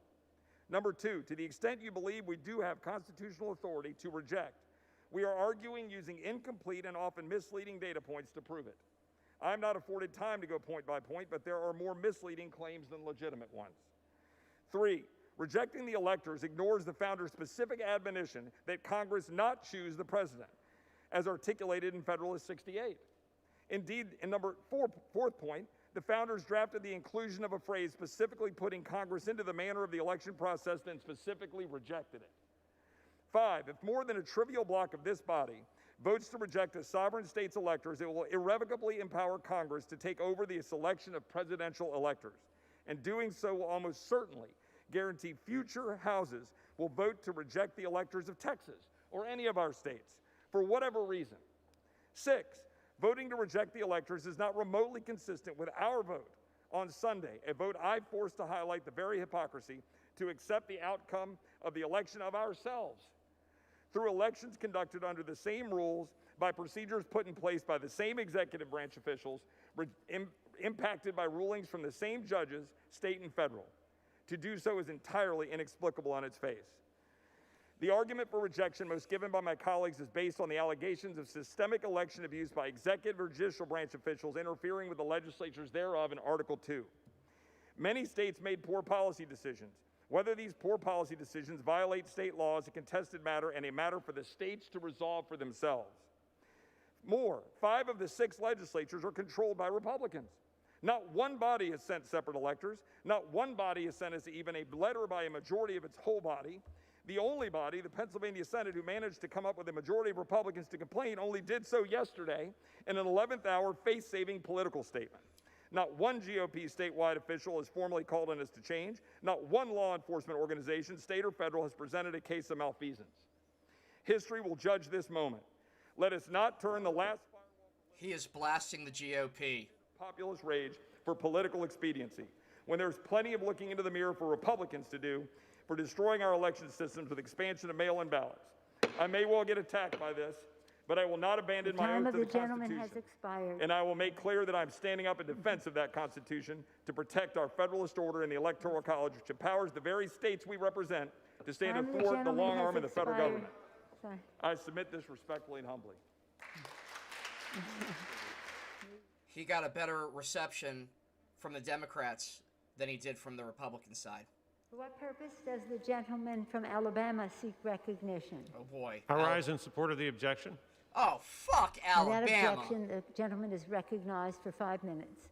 Number two, to the extent you believe we do have constitutional authority to reject, we are arguing using incomplete and often misleading data points to prove it. I'm not afforded time to go point by point, but there are more misleading claims than legitimate ones. Three, rejecting the electors ignores the founders' specific admonition that Congress not choose the president, as articulated in Federalist 68. Indeed, in fourth point, the founders drafted the inclusion of a phrase specifically putting Congress into the manner of the election process, then specifically rejected it. Five, if more than a trivial block of this body votes to reject a sovereign state's electors, it will irrevocably empower Congress to take over the selection of presidential electors. And doing so will almost certainly guarantee future houses will vote to reject the electors of Texas or any of our states for whatever reason. Six, voting to reject the electors is not remotely consistent with our vote on Sunday, a vote I forced to highlight the very hypocrisy to accept the outcome of the election of ourselves. Through elections conducted under the same rules, by procedures put in place by the same executive branch officials, impacted by rulings from the same judges, state and federal. To do so is entirely inexplicable on its face. The argument for rejection most given by my colleagues is based on the allegations of systemic election abuse by executive or judicial branch officials interfering with the legislatures thereof in Article 2. Many states made poor policy decisions. Whether these poor policy decisions violate state law is a contested matter and a matter for the states to resolve for themselves. More, 5 of the 6 legislatures are controlled by Republicans. Not one body has sent separate electors. Not one body has sent us even a letter by a majority of its whole body. The only body, the Pennsylvania Senate, who managed to come up with a majority of Republicans to complain, only did so yesterday in an 11th hour face-saving political statement. Not one GOP statewide official has formally called on us to change. Not one law enforcement organization, state or federal, has presented a case of malfeasance. History will judge this moment. Let us not turn the last firewall. He is blasting the GOP. Populist rage for political expediency, when there's plenty of looking into the mirror for Republicans to do for destroying our election systems with expansion of mail-in ballots. I may well get attacked by this, but I will not abandon my oath to the Constitution. Has expired. And I will make clear that I'm standing up in defense of that Constitution to protect our Federalist order in the Electoral College, which empowers the very states we represent to stand athwart the long arm of the federal government. Sorry. I submit this respectfully and humbly. He got a better reception from the Democrats than he did from the Republican side. For what purpose does the gentleman from Alabama seek recognition? Oh boy. I rise in support of the objection. Oh, fuck On that Alabama. objection, the gentleman is recognized for 5 minutes.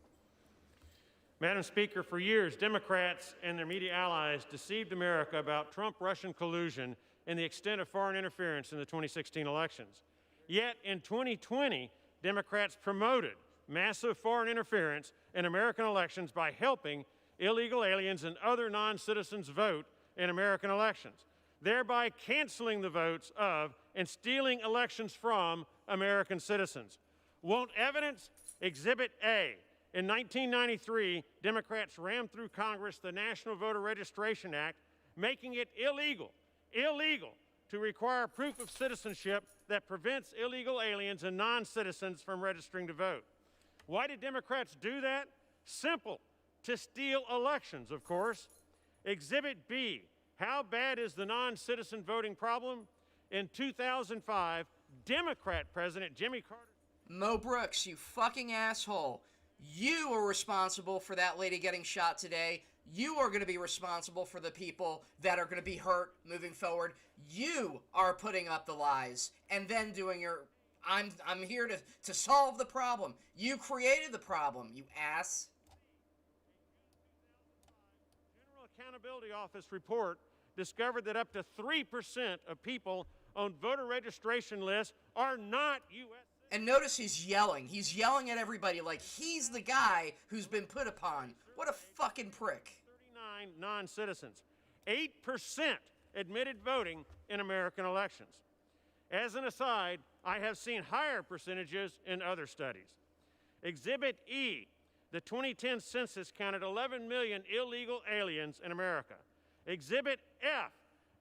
Madam Speaker, for years, Democrats and their media allies deceived America about Trump-Russian collusion and the extent of foreign interference in the 2016 elections. Yet, in 2020, Democrats promoted massive foreign interference in American elections by helping illegal aliens and other non-citizens vote in American elections, thereby canceling the votes of and stealing elections from American citizens. Want evidence? Exhibit A. In 1993, Democrats rammed through Congress the National Voter Registration Act, making it illegal to require proof of citizenship that prevents illegal aliens and non-citizens from registering to vote. Why did Democrats do that? Simple, to steal elections, of course. Exhibit B, how bad is the non-citizen voting problem? In 2005, Democrat President Jimmy Carter... Mo Brooks, you fucking asshole. You are responsible for that lady getting shot today. You are going to be responsible for the people that are going to be hurt moving forward. You are putting up the lies and then doing your... I'm here to solve the problem. You created the problem, you ass. General Accountability Office report discovered that up to 3% of people on voter registration lists are not U.S. And notice he's yelling. He's yelling at everybody like he's the guy who's been put upon. What a fucking prick. 39 non-citizens. 8% admitted voting in American elections. As an aside, I have seen higher percentages in other studies. Exhibit E, the 2010 census counted 11 million illegal aliens in America. Exhibit F,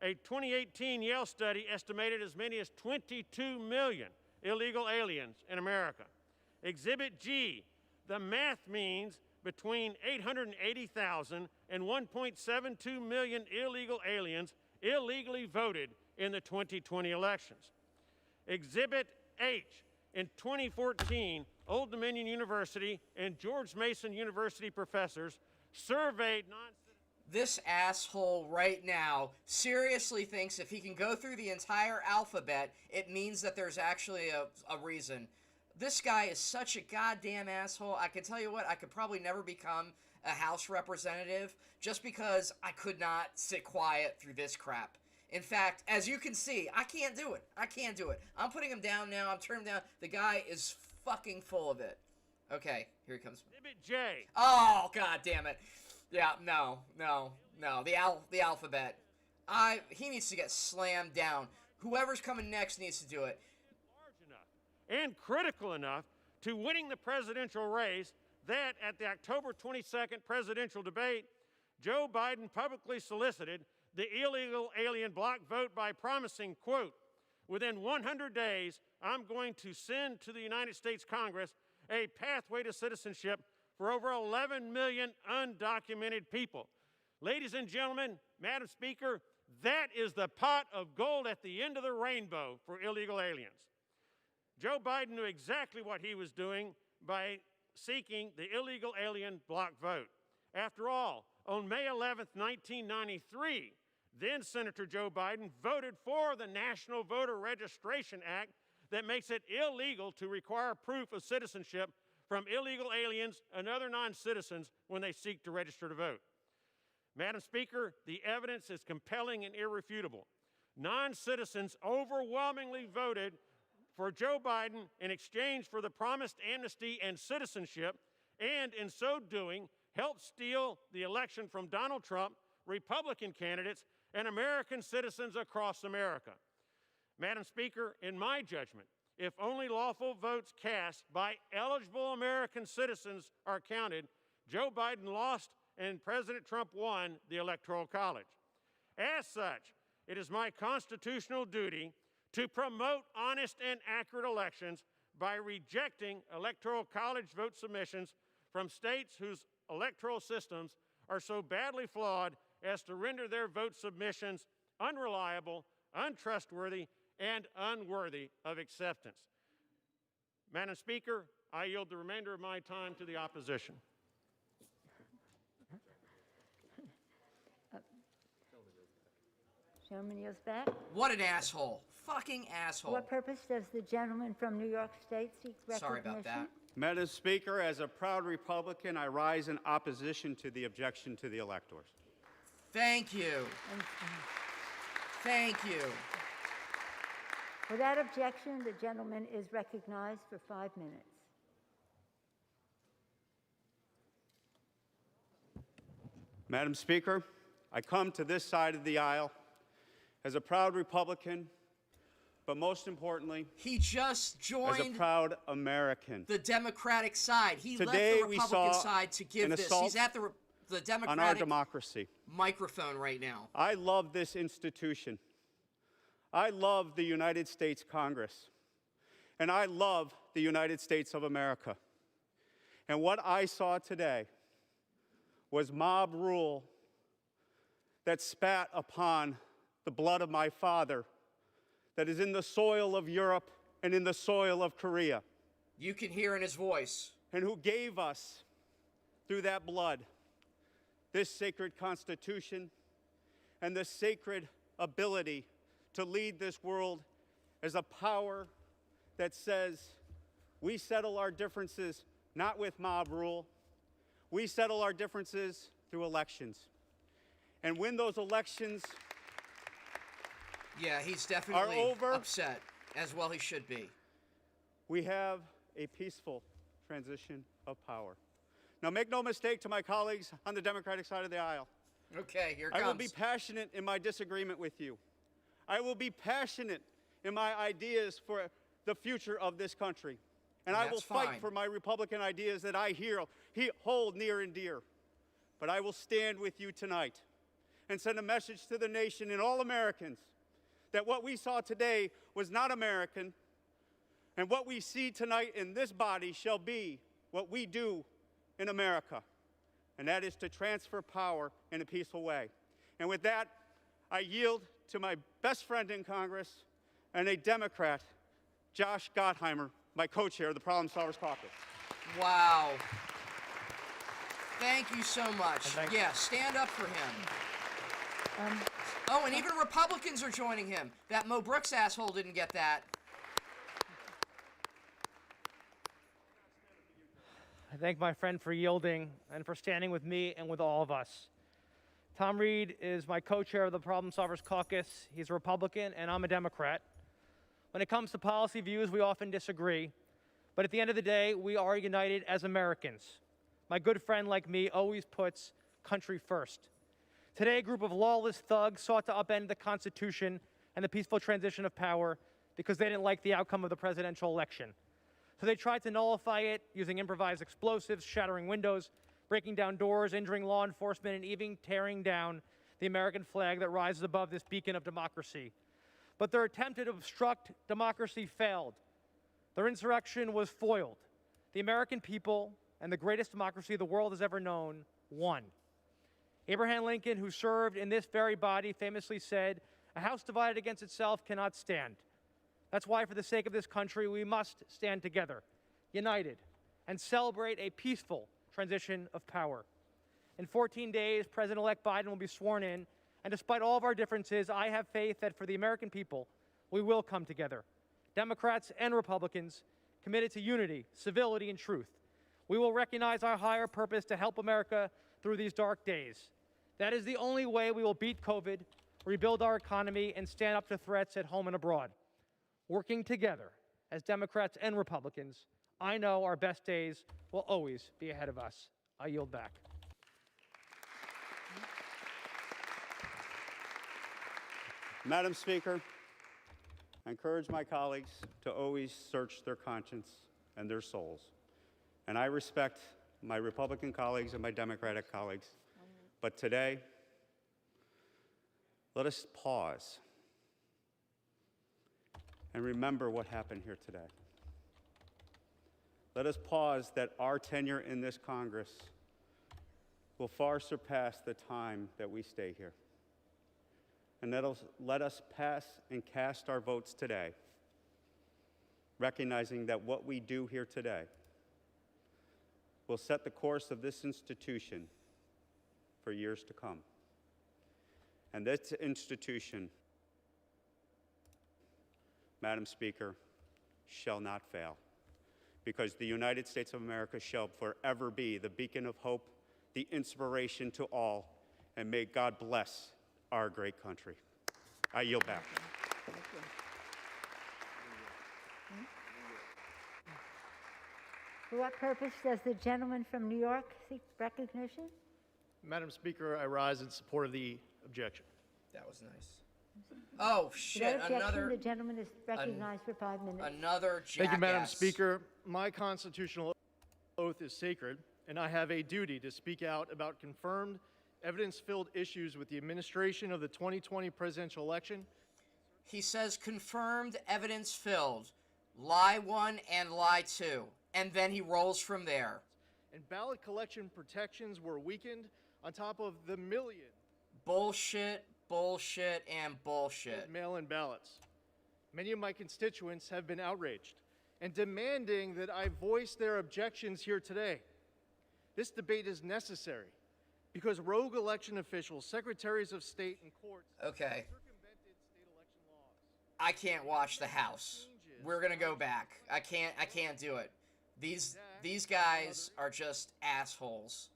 a 2018 Yale study estimated as many as 22 million illegal aliens in America. Exhibit G, the math means between 880,000 and 1.72 million illegal aliens illegally voted in the 2020 elections. Exhibit H, in 2014, Old Dominion University and George Mason University professors surveyed non-citizens. This asshole right now seriously thinks if he can go through the entire alphabet, it means that there's actually a reason. This guy is such a goddamn asshole. I can tell you what, I could probably never become a House representative just because I could not sit quiet through this crap. In fact, as you can see, I can't do it. I can't do it. I'm putting him down now. I'm turning him down. The guy is fucking full of it. Okay, here he comes. Exhibit J. Oh, god damn it. Yeah, no. The alphabet. He needs to get slammed down. Whoever's coming next needs to do it. Large enough and critical enough to winning the presidential race that at the October 22nd presidential debate, Joe Biden publicly solicited the illegal alien block vote by promising, quote, within 100 days, I'm going to send to the United States Congress a pathway to citizenship for over 11 million undocumented people. Ladies and gentlemen, Madam Speaker, that is the pot of gold at the end of the rainbow for illegal aliens. Joe Biden knew exactly what he was doing by seeking the illegal alien block vote. After all, on May 11th, 1993, then Senator Joe Biden voted for the National Voter Registration Act that makes it illegal to require proof of citizenship from illegal aliens and other non-citizens when they seek to register to vote. Madam Speaker, the evidence is compelling and irrefutable. Non-citizens overwhelmingly voted for Joe Biden in exchange for the promised amnesty and citizenship, and in so doing, helped steal the election from Donald Trump, Republican candidates, and American citizens across America. Madam Speaker, in my judgment, if only lawful votes cast by eligible American citizens are counted, Joe Biden lost and President Trump won the Electoral College. As such, it is my constitutional duty to promote honest and accurate elections by rejecting Electoral College vote submissions from states whose electoral systems are so badly flawed as to render their vote submissions unreliable, untrustworthy, and unworthy of acceptance. Madam Speaker, I yield the remainder of my time to the opposition. Gentleman yields back. What an asshole. Fucking asshole. What purpose does the gentleman from New York State seek recognition? Sorry about that. Madam Speaker, as a proud Republican, I rise in opposition to the objection to the electors. Thank you. Thank you. Without objection, the gentleman is recognized for 5 minutes. Madam Speaker, I come to this side of the aisle as a proud Republican, but most importantly, he just joined as a proud American. The Democratic side. He Today left the Republican side to give this. He's at the Democratic on our democracy. Microphone right now. I love this institution. I love the United States Congress. And I love the United States of America. And what I saw today was mob rule that spat upon the blood of my father that is in the soil of Europe and in the soil of Korea. You can hear in his voice. And who gave us, through that blood, this sacred Constitution and the sacred ability to lead this world as a power that says we settle our differences not with mob rule, we settle our differences through elections. And when those elections Yeah, he's definitely over, upset, as well he should be. We have a peaceful transition of power. Now, make no mistake to my colleagues on the Democratic side of the aisle. Okay, here it comes. I will be passionate in my disagreement with you. I will be passionate in my ideas for the future of this country. And I will fight for my Republican ideas that I hold near and dear. But I will stand with you tonight and send a message to the nation and all Americans that what we saw today was not American, and what we see tonight in this body shall be what we do in America, and that is to transfer power in a peaceful way. And with that, I yield to my best friend in Congress and a Democrat, Josh Gottheimer, my co-chair of the Problem Solvers Caucus. Wow. Thank you so much. Yeah, stand up for him. Oh, and even Republicans are joining him. That Mo Brooks asshole didn't get that. I thank my friend for yielding and for standing with me and with all of us. Tom Reed is my co-chair of the Problem Solvers Caucus. He's a Republican, and I'm a Democrat. When it comes to policy views, we often disagree. But at the end of the day, we are united as Americans. My good friend, like me, always puts country first. Today, a group of lawless thugs sought to upend the Constitution and the peaceful transition of power because they didn't like the outcome of the presidential election. So they tried to nullify it using improvised explosives, shattering windows, breaking down doors, injuring law enforcement, and even tearing down the American flag that rises above this beacon of democracy. But their attempt to obstruct democracy failed. Their insurrection was foiled. The American people and the greatest democracy the world has ever known won. Abraham Lincoln, who served in this very body, famously said, "A house divided against itself cannot stand." That's why, for the sake of this country, we must stand together, united, and celebrate a peaceful transition of power. In 14 days, President-elect Biden will be sworn in, and despite all of our differences, I have faith that for the American people, we will come together. Democrats and Republicans, committed to unity, civility, and truth. We will recognize our higher purpose to help America through these dark days. That is the only way we will beat COVID, rebuild our economy, and stand up to threats at home and abroad. Working together as Democrats and Republicans, I know our best days will always be ahead of us. I yield back. Madam Speaker, I encourage my colleagues to always search their conscience and their souls. And I respect my Republican colleagues and my Democratic colleagues. But today, let us pause and remember what happened here today. Let us pause that our tenure in this Congress will far surpass the time that we stay here. And let us pass and cast our votes today, recognizing that what we do here today will set the course of this institution for years to come. And this institution, Madam Speaker, shall not fail, because the United States of America shall forever be the beacon of hope, the inspiration to all, and may God bless our great country. I yield back. For what purpose does the gentleman from New York seek recognition? Madam Speaker, I rise in support of the objection. That was nice. Oh, shit, another... The gentleman is recognized for 5 minutes. Another jackass. Thank you, Madam Speaker. My constitutional oath is sacred, and I have a duty to speak out about confirmed, evidence-filled issues with the administration of the 2020 presidential election. He says confirmed, evidence-filled. Lie 1 and lie 2. And then he rolls from there. and ballot collection protections were weakened on top of the million bullshit, bullshit, and bullshit. Mail-in ballots. Many of my constituents have been outraged and demanding that I voice their objections here today. This debate is necessary because rogue election officials, secretaries of state, and courts Okay. circumvented state election laws. I can't watch the House. We're gonna go back. I can't do it. These guys are just assholes.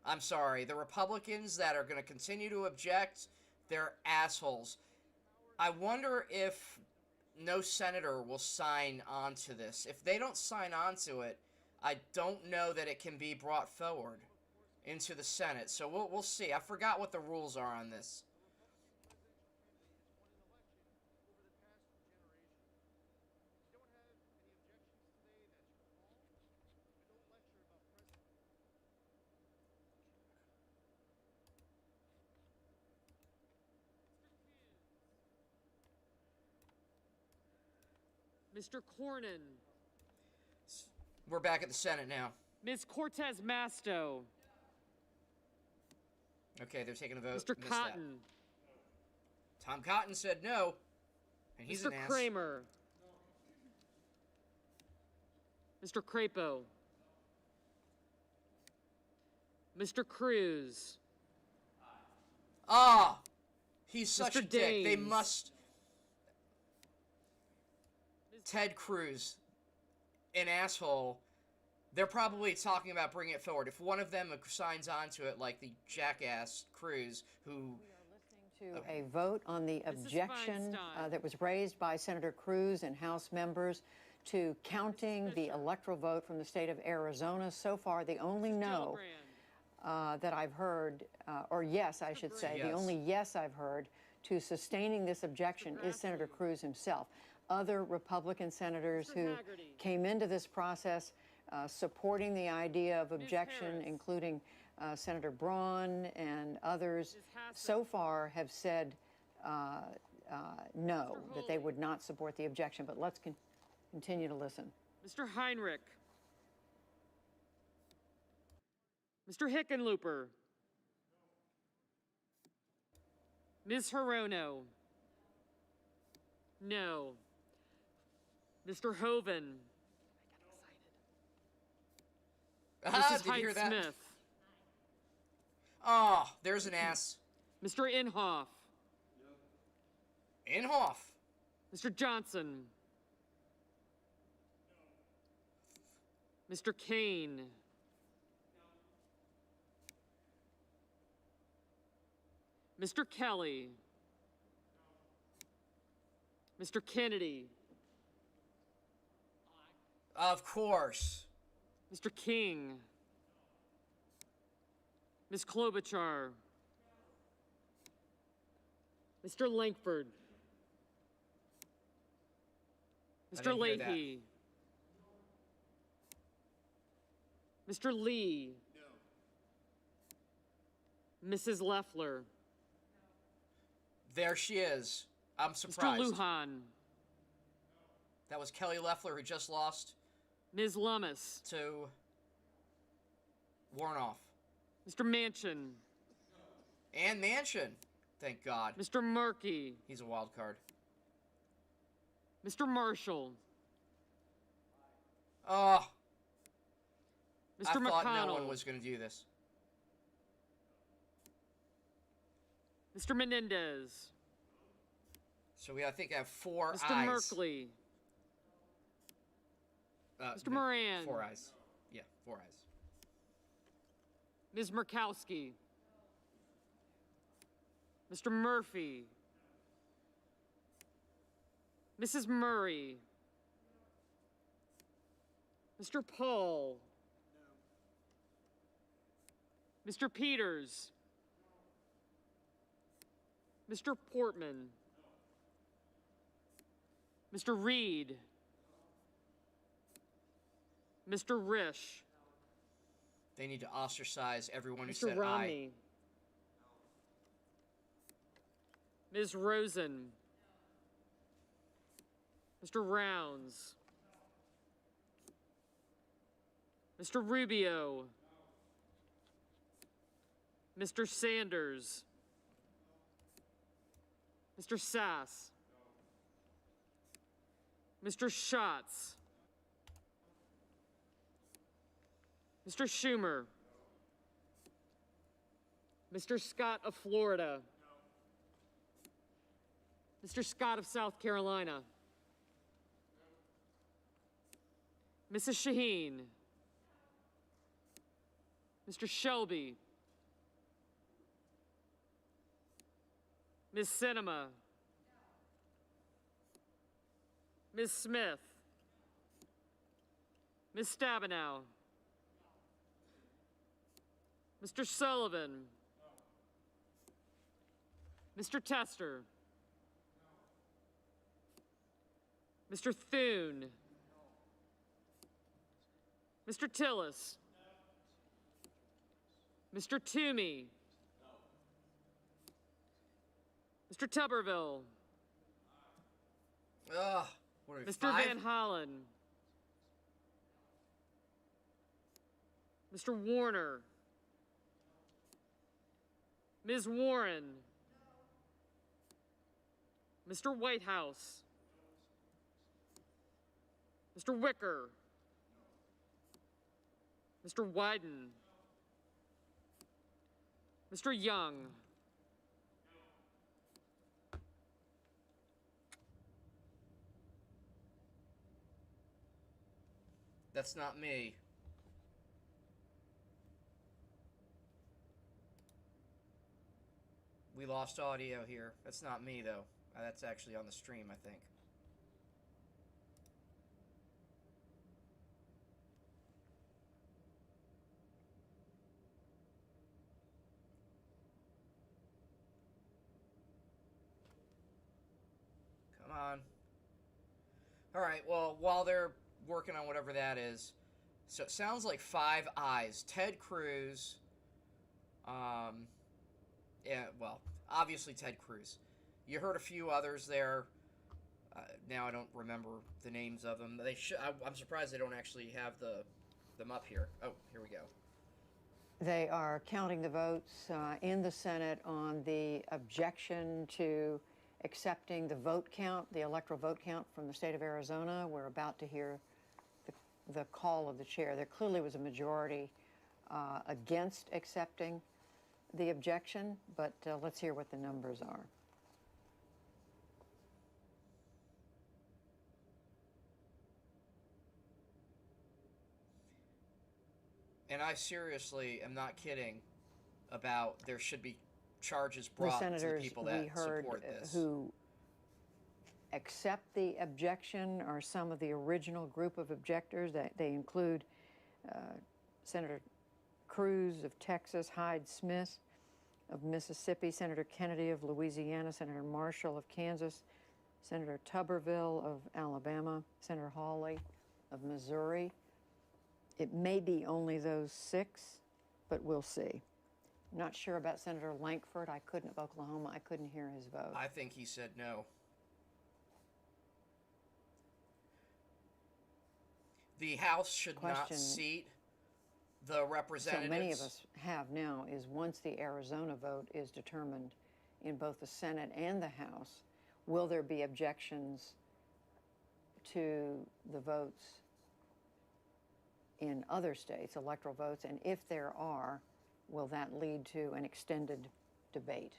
I'm sorry. The Republicans that are gonna continue to object, they're assholes. I wonder if no senator will sign on to this. If they don't sign on to it, I don't know that it can be brought forward into the Senate. So we'll see. I forgot what the rules are on this. Mr. Cornyn. We're back at the Senate now. Ms. Cortez Masto. Okay, they're taking a vote. Mr. Missed Cotton. that. Tom Cotton said no, and he's Mr. an ass. Kramer. Mr. Crapo. Mr. Cruz. Ah! He's such Mr. a dick. They Daines. must... Ted Cruz, an asshole. They're probably talking about bringing it forward. If one of them signs on to it, like the jackass Cruz, who... To a vote on the objection that was raised by Senator Cruz and House members to counting the electoral vote from the state of Arizona. So far, the only no that I've heard, or yes, I should say, the only yes I've heard to sustaining this objection is Senator Cruz himself. Other Republican senators who came into this process supporting the idea of objection, including Senator Braun and others, so far have said no, that they would not support the objection. But let's continue to listen. Mr. Heinrich. Mr. Hickenlooper. Ms. Hirono. No. Mr. Hoeven. Ah, Mrs. did you hear that? Smith. Oh, there's an ass. Mr. Inhofe. Inhofe. Mr. Johnson. Mr. Kane. Mr. Kelly. Mr. Kennedy. Of course. Mr. King. Ms. Klobuchar. Mr. Langford. Mr. Leahy. Mr. Lee. Mrs. Loeffler. There she is. I'm surprised. Mr. Lujan. That was Kelly Loeffler, who just lost Ms. Lummis. to Warnoff. Mr. Manchin. And Manchin. Thank God. Mr. Murphy. He's a wild card. Mr. Marshall. Oh. Mr. I thought McConnell. no one was going to do this. Mr. Menendez. So I think I have 4 Mr. ayes. Merkley. Mr. No, Moran. 4 ayes. Yeah, 4 ayes. Ms. Murkowski. Mr. Murphy. Mrs. Murray. Mr. Paul. Mr. Peters. Mr. Portman. Mr. Reed. Mr. Risch. They need to ostracize everyone who Mr. said Romney. Ms. Rosen. Mr. Rounds. Mr. Rubio. Mr. Sanders, Mr. Sass, Mr. Schatz, Mr. Schumer, Mr. Scott of Florida, Mr. Scott of South Carolina, Mrs. Shaheen, Mr. Shelby, Ms. Sinema, Ms. Smith, Ms. Stabenow, Mr. Sullivan, Mr. Tester, Mr. Thune, Mr. Tillis, Mr. Toomey, Mr. Tuberville, What are we, Mr. 5? Van Hollen, Mr. Warner, Ms. Warren, Mr. Whitehouse, Mr. Wicker, Mr. Wyden, Mr. Young, That's not me. We lost audio here. That's not me, though. That's actually on the stream, I think. Come on. All right, well, while they're working on whatever that is, so it sounds like 5 ayes. Ted Cruz, yeah, well, obviously Ted Cruz. You heard a few others there. Now I don't remember the names of them. They should. I'm surprised they don't actually have them up here. Oh, here we go. They are counting the votes in the Senate on the objection to accepting the vote count, the electoral vote count from the state of Arizona. We're about to hear the call of the chair. There clearly was a majority against accepting the objection, but let's hear what the numbers are. And I seriously am not kidding about there should be charges brought the senators to the people that we heard support this. Who accept the objection are some of the original group of objectors. That they include Senator Cruz of Texas, Hyde Smith of Mississippi, Senator Kennedy of Louisiana, Senator Marshall of Kansas, Senator Tuberville of Alabama, Senator Hawley of Missouri. It may be only those 6, but we'll see. I'm not sure about Senator Lankford. Of Oklahoma. I couldn't hear his vote. I think he said no. The House should not seat the representatives. So many of us have now is once the Arizona vote is determined in both the Senate and the House, will there be objections to the votes in other states, electoral votes? And if there are, will that lead to an extended debate?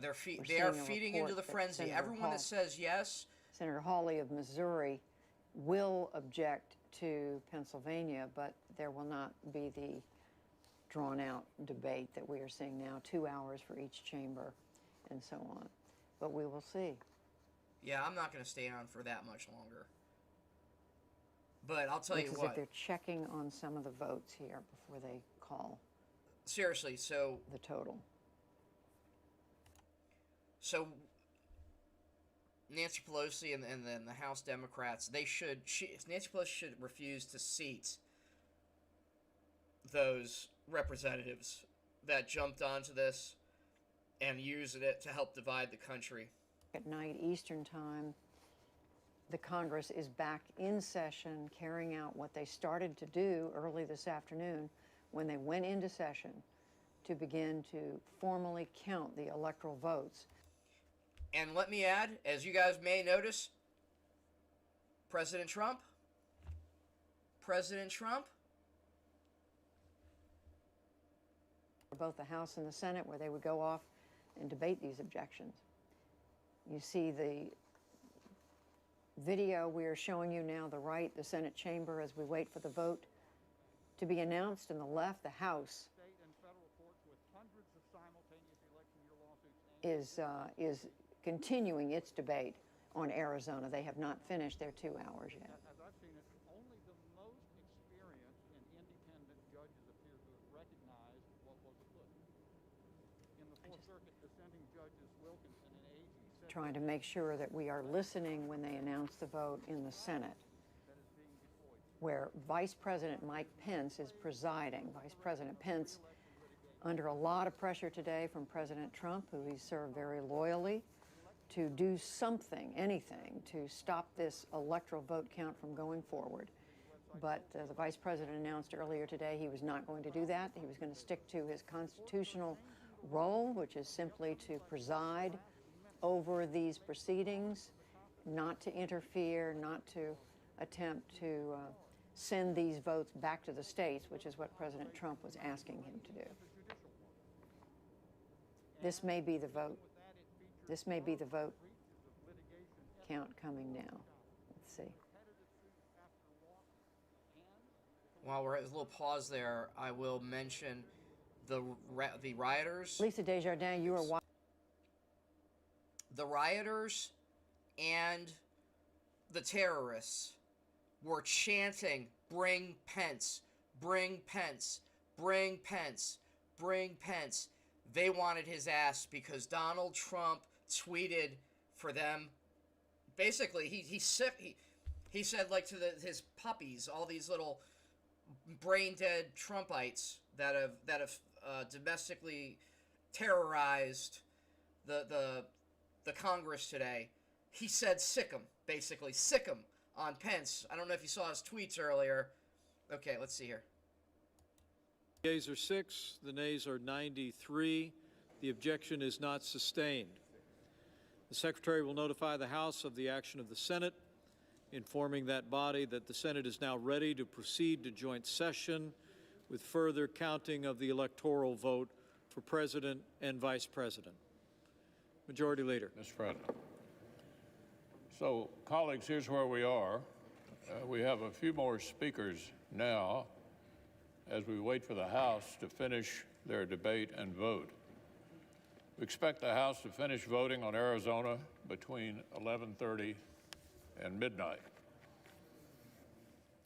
They are feeding into the frenzy. Senator Everyone that says yes. Senator Hawley of Missouri will object to Pennsylvania, but there will not be the drawn-out debate that we are seeing now, 2 hours for each chamber and so on. But we will see. Yeah, I'm not going to stay on for that much longer. But I'll tell you Looks what. as if they're checking on some of the votes here before they call. Seriously, so the total. So Nancy Pelosi and then the House Democrats, Nancy Pelosi should refuse to seat those representatives that jumped onto this and used it to help divide the country. At night Eastern time, the Congress is back in session, carrying out what they started to do early this afternoon when they went into session to begin to formally count the electoral votes. And let me add, as you guys may notice, President Trump, both the House and the Senate, where they would go off and debate these objections. You see the video we are showing you now, the right, the Senate chamber, as we wait for the vote to be announced, and the left, the House, is continuing its debate on Arizona. They have not finished their 2 hours yet. As I've seen it, only the most experienced and independent judges appear to have recognized what was afoot. In the Fourth Circuit, dissenting judges Wilkinson and Agee said Trying to make sure that we are listening when they announce the vote in the Senate, where Vice President Mike Pence is presiding. Vice President Pence, under a lot of pressure today from President Trump, who he served very loyally, to do something, anything, to stop this electoral vote count from going forward. But the Vice President announced earlier today he was not going to do that. He was going to stick to his constitutional role, which is simply to preside over these proceedings, not to interfere, not to attempt to send these votes back to the states, which is what President Trump was asking him to do. This may be the vote. This may be the vote count coming now. Let's see. While we're at a little pause there, I will mention the rioters. Lisa Desjardins, you are watching. The rioters and the terrorists were chanting, "Bring Pence, bring Pence, bring Pence, bring Pence." They wanted his ass because Donald Trump tweeted for them. Basically, he said, like, to his puppies, all these little brain dead Trumpites that have domestically terrorized the Congress today. He said sick 'em, basically sick 'em on Pence. I don't know if you saw his tweets earlier. Okay, let's see here. The yeas are 6, the nays are 93. The objection is not sustained. The Secretary will notify the House of the action of the Senate, informing that body that the Senate is now ready to proceed to joint session with further counting of the electoral vote for President and Vice President. Majority Leader. Mr. President. So, colleagues, here's where we are. We have a few more speakers now as we wait for the House to finish their debate and vote. We expect the House to finish voting on Arizona between 11:30 and midnight.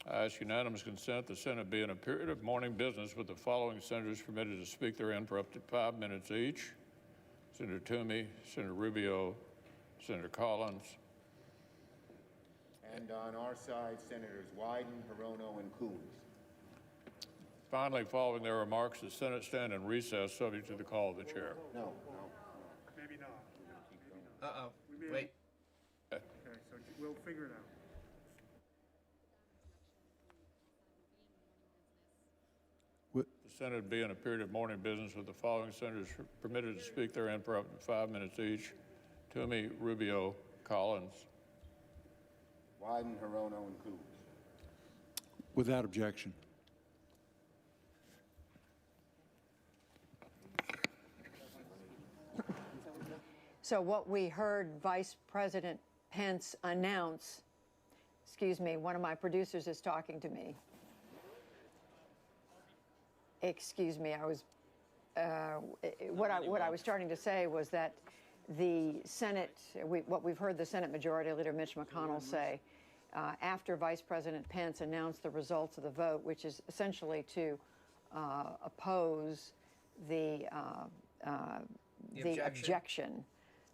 I ask unanimous consent the Senate be in a period of morning business with the following senators permitted to speak therein for up to 5 minutes each: Senator Toomey, Senator Rubio, Senator Collins. And on our side, Senators Wyden, Hirono, and Coons. Finally, following their remarks, the Senate stand in recess subject to the call of the chair. No. Maybe not. Uh-oh. We may- Wait. Okay, so we'll figure it out. The Senate be in a period of morning business with the following senators permitted to speak therein for up to 5 minutes each: Toomey, Rubio, Collins. Wyden, Hirono, and Coons. Without objection. So what we heard Vice President Pence announce, excuse me, one of my producers is talking to me. Excuse me, I was, what I was starting to say was that the Senate, what we've heard the Senate Majority Leader Mitch McConnell say after Vice President Pence announced the results of the vote, which is essentially to oppose the objection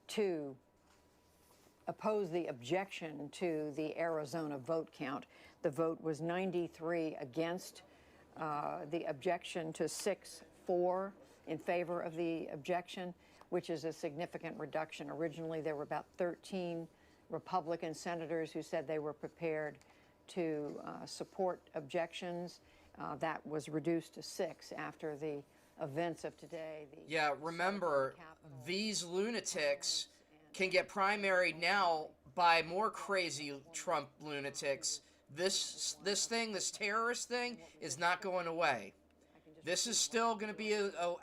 to the Arizona vote count. The vote was 93 against the objection to 6-4 in favor of the objection, which is a significant reduction. Originally, there were about 13 Republican senators who said they were prepared to support objections. That was reduced to 6 after the events of today. Yeah, remember, these lunatics can get primaried now by more crazy Trump lunatics. This terrorist thing is not going away. This is still going to be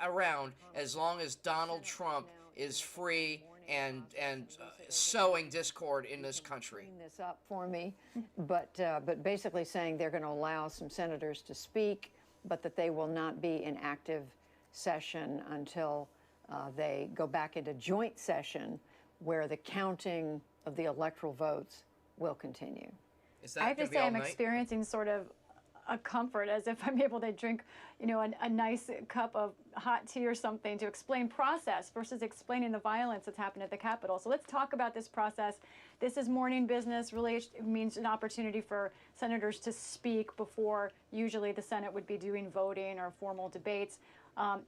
around as long as Donald Trump is free and sowing discord in this country. Clean this up for me, but basically saying they're going to allow some senators to speak, but that they will not be in active session until they go back into joint session, where the counting of the electoral votes will continue. I have to say, I'm experiencing sort of a comfort, as if I'm able to drink, you know, a nice cup of hot tea or something to explain process versus explaining the violence that's happened at the Capitol. So let's talk about this process. This is morning business. Really, it means an opportunity for senators to speak before usually the Senate would be doing voting or formal debates.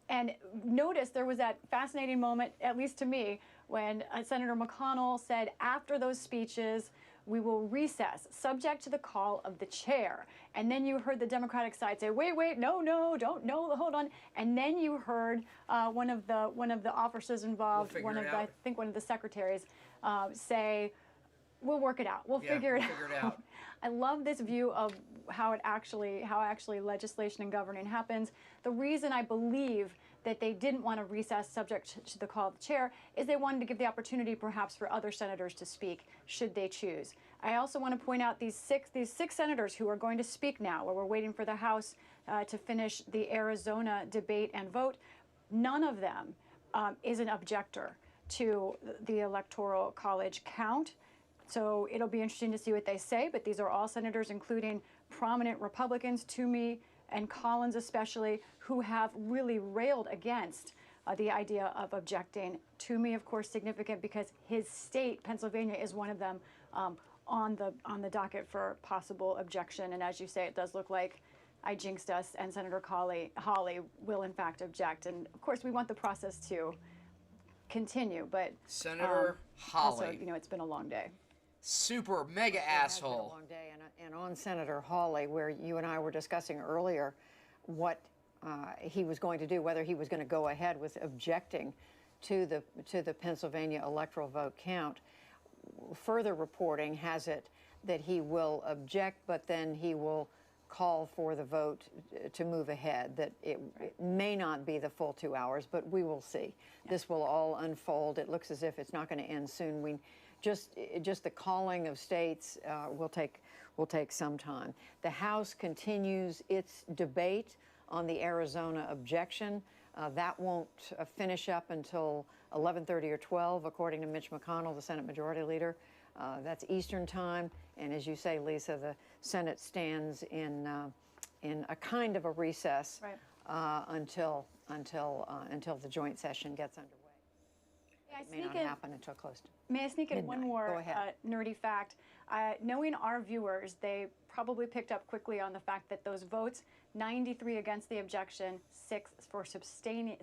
And notice there was that fascinating moment, at least to me, when Senator McConnell said after those speeches, we will recess, subject to the call of the chair. And then you heard the Democratic side say, wait, no, hold on. And then you heard one of the officers involved, I think one of the secretaries, say, we'll work it out. We'll figure it out. I love this view of how actually legislation and governing happens. The reason I believe that they didn't want to recess subject to the call of the chair is they wanted to give the opportunity perhaps for other senators to speak should they choose. I also want to point out these six senators who are going to speak now, where we're waiting for the House to finish the Arizona debate and vote. None of them is an objector to the Electoral College count. So it'll be interesting to see what they say, but these are all senators, including prominent Republicans, Toomey and Collins especially, who have really railed against the idea of objecting. Toomey, of course, significant because his state, Pennsylvania, is one of them on the docket for possible objection. And as you say, it does look like I jinxed us, and Senator Hawley will in fact object. And of course, we want the process to continue, but Senator Hawley. Also, you know, it's been a long day. Super mega asshole. It's been a long day, and on Senator Hawley, where you and I were discussing earlier what he was going to do, whether he was going to go ahead with objecting to the Pennsylvania electoral vote count. Further reporting has it that he will object, but then he will call for the vote to move ahead, that it may not be the full 2 hours, but we will see. Yeah. This will all unfold. It looks as if it's not going to end soon. Just the calling of states will take some time. The House continues its debate on the Arizona objection. That won't finish up until 11:30 or 12, according to Mitch McConnell, the Senate Majority Leader. That's Eastern time, and as you say, Lisa, the Senate stands in a kind of a recess until the joint session gets underway. It may not happen until close to May I sneak in one more nerdy fact? Knowing our viewers, they probably picked up quickly on the fact that those votes, 93 against the objection, 6 for sustaining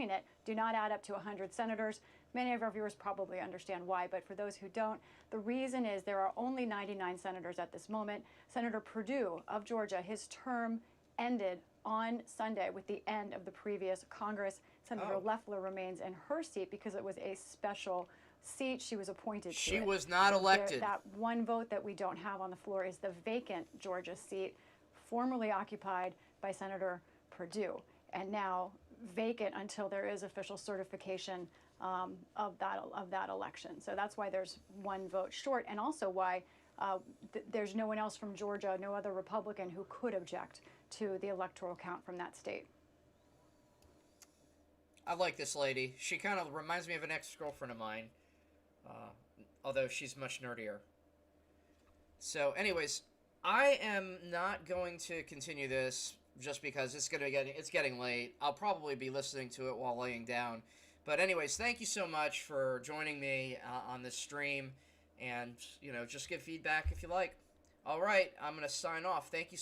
it, do not add up to 100 senators. Many of our viewers probably understand why, but for those who don't, the reason is there are only 99 senators at this moment. Senator Perdue of Georgia, his term ended on Sunday with the end of the previous Congress. Senator Loeffler remains in her seat because it was a special seat. She was appointed to it. She was not elected. That one vote that we don't have on the floor is the vacant Georgia seat, formerly occupied by Senator Perdue, and now vacant until there is official certification of that election. So that's why there's one vote short, and also why there's no one else from Georgia, no other Republican who could object to the electoral count from that state. I like this lady. She kind of reminds me of an ex-girlfriend of mine, although she's much nerdier. So anyways, I am not going to continue this just because it's getting late. I'll probably be listening to it while laying down. But anyways, thank you so much for joining me on this stream, and just give feedback if you like. All right, I'm going to sign off. Thank you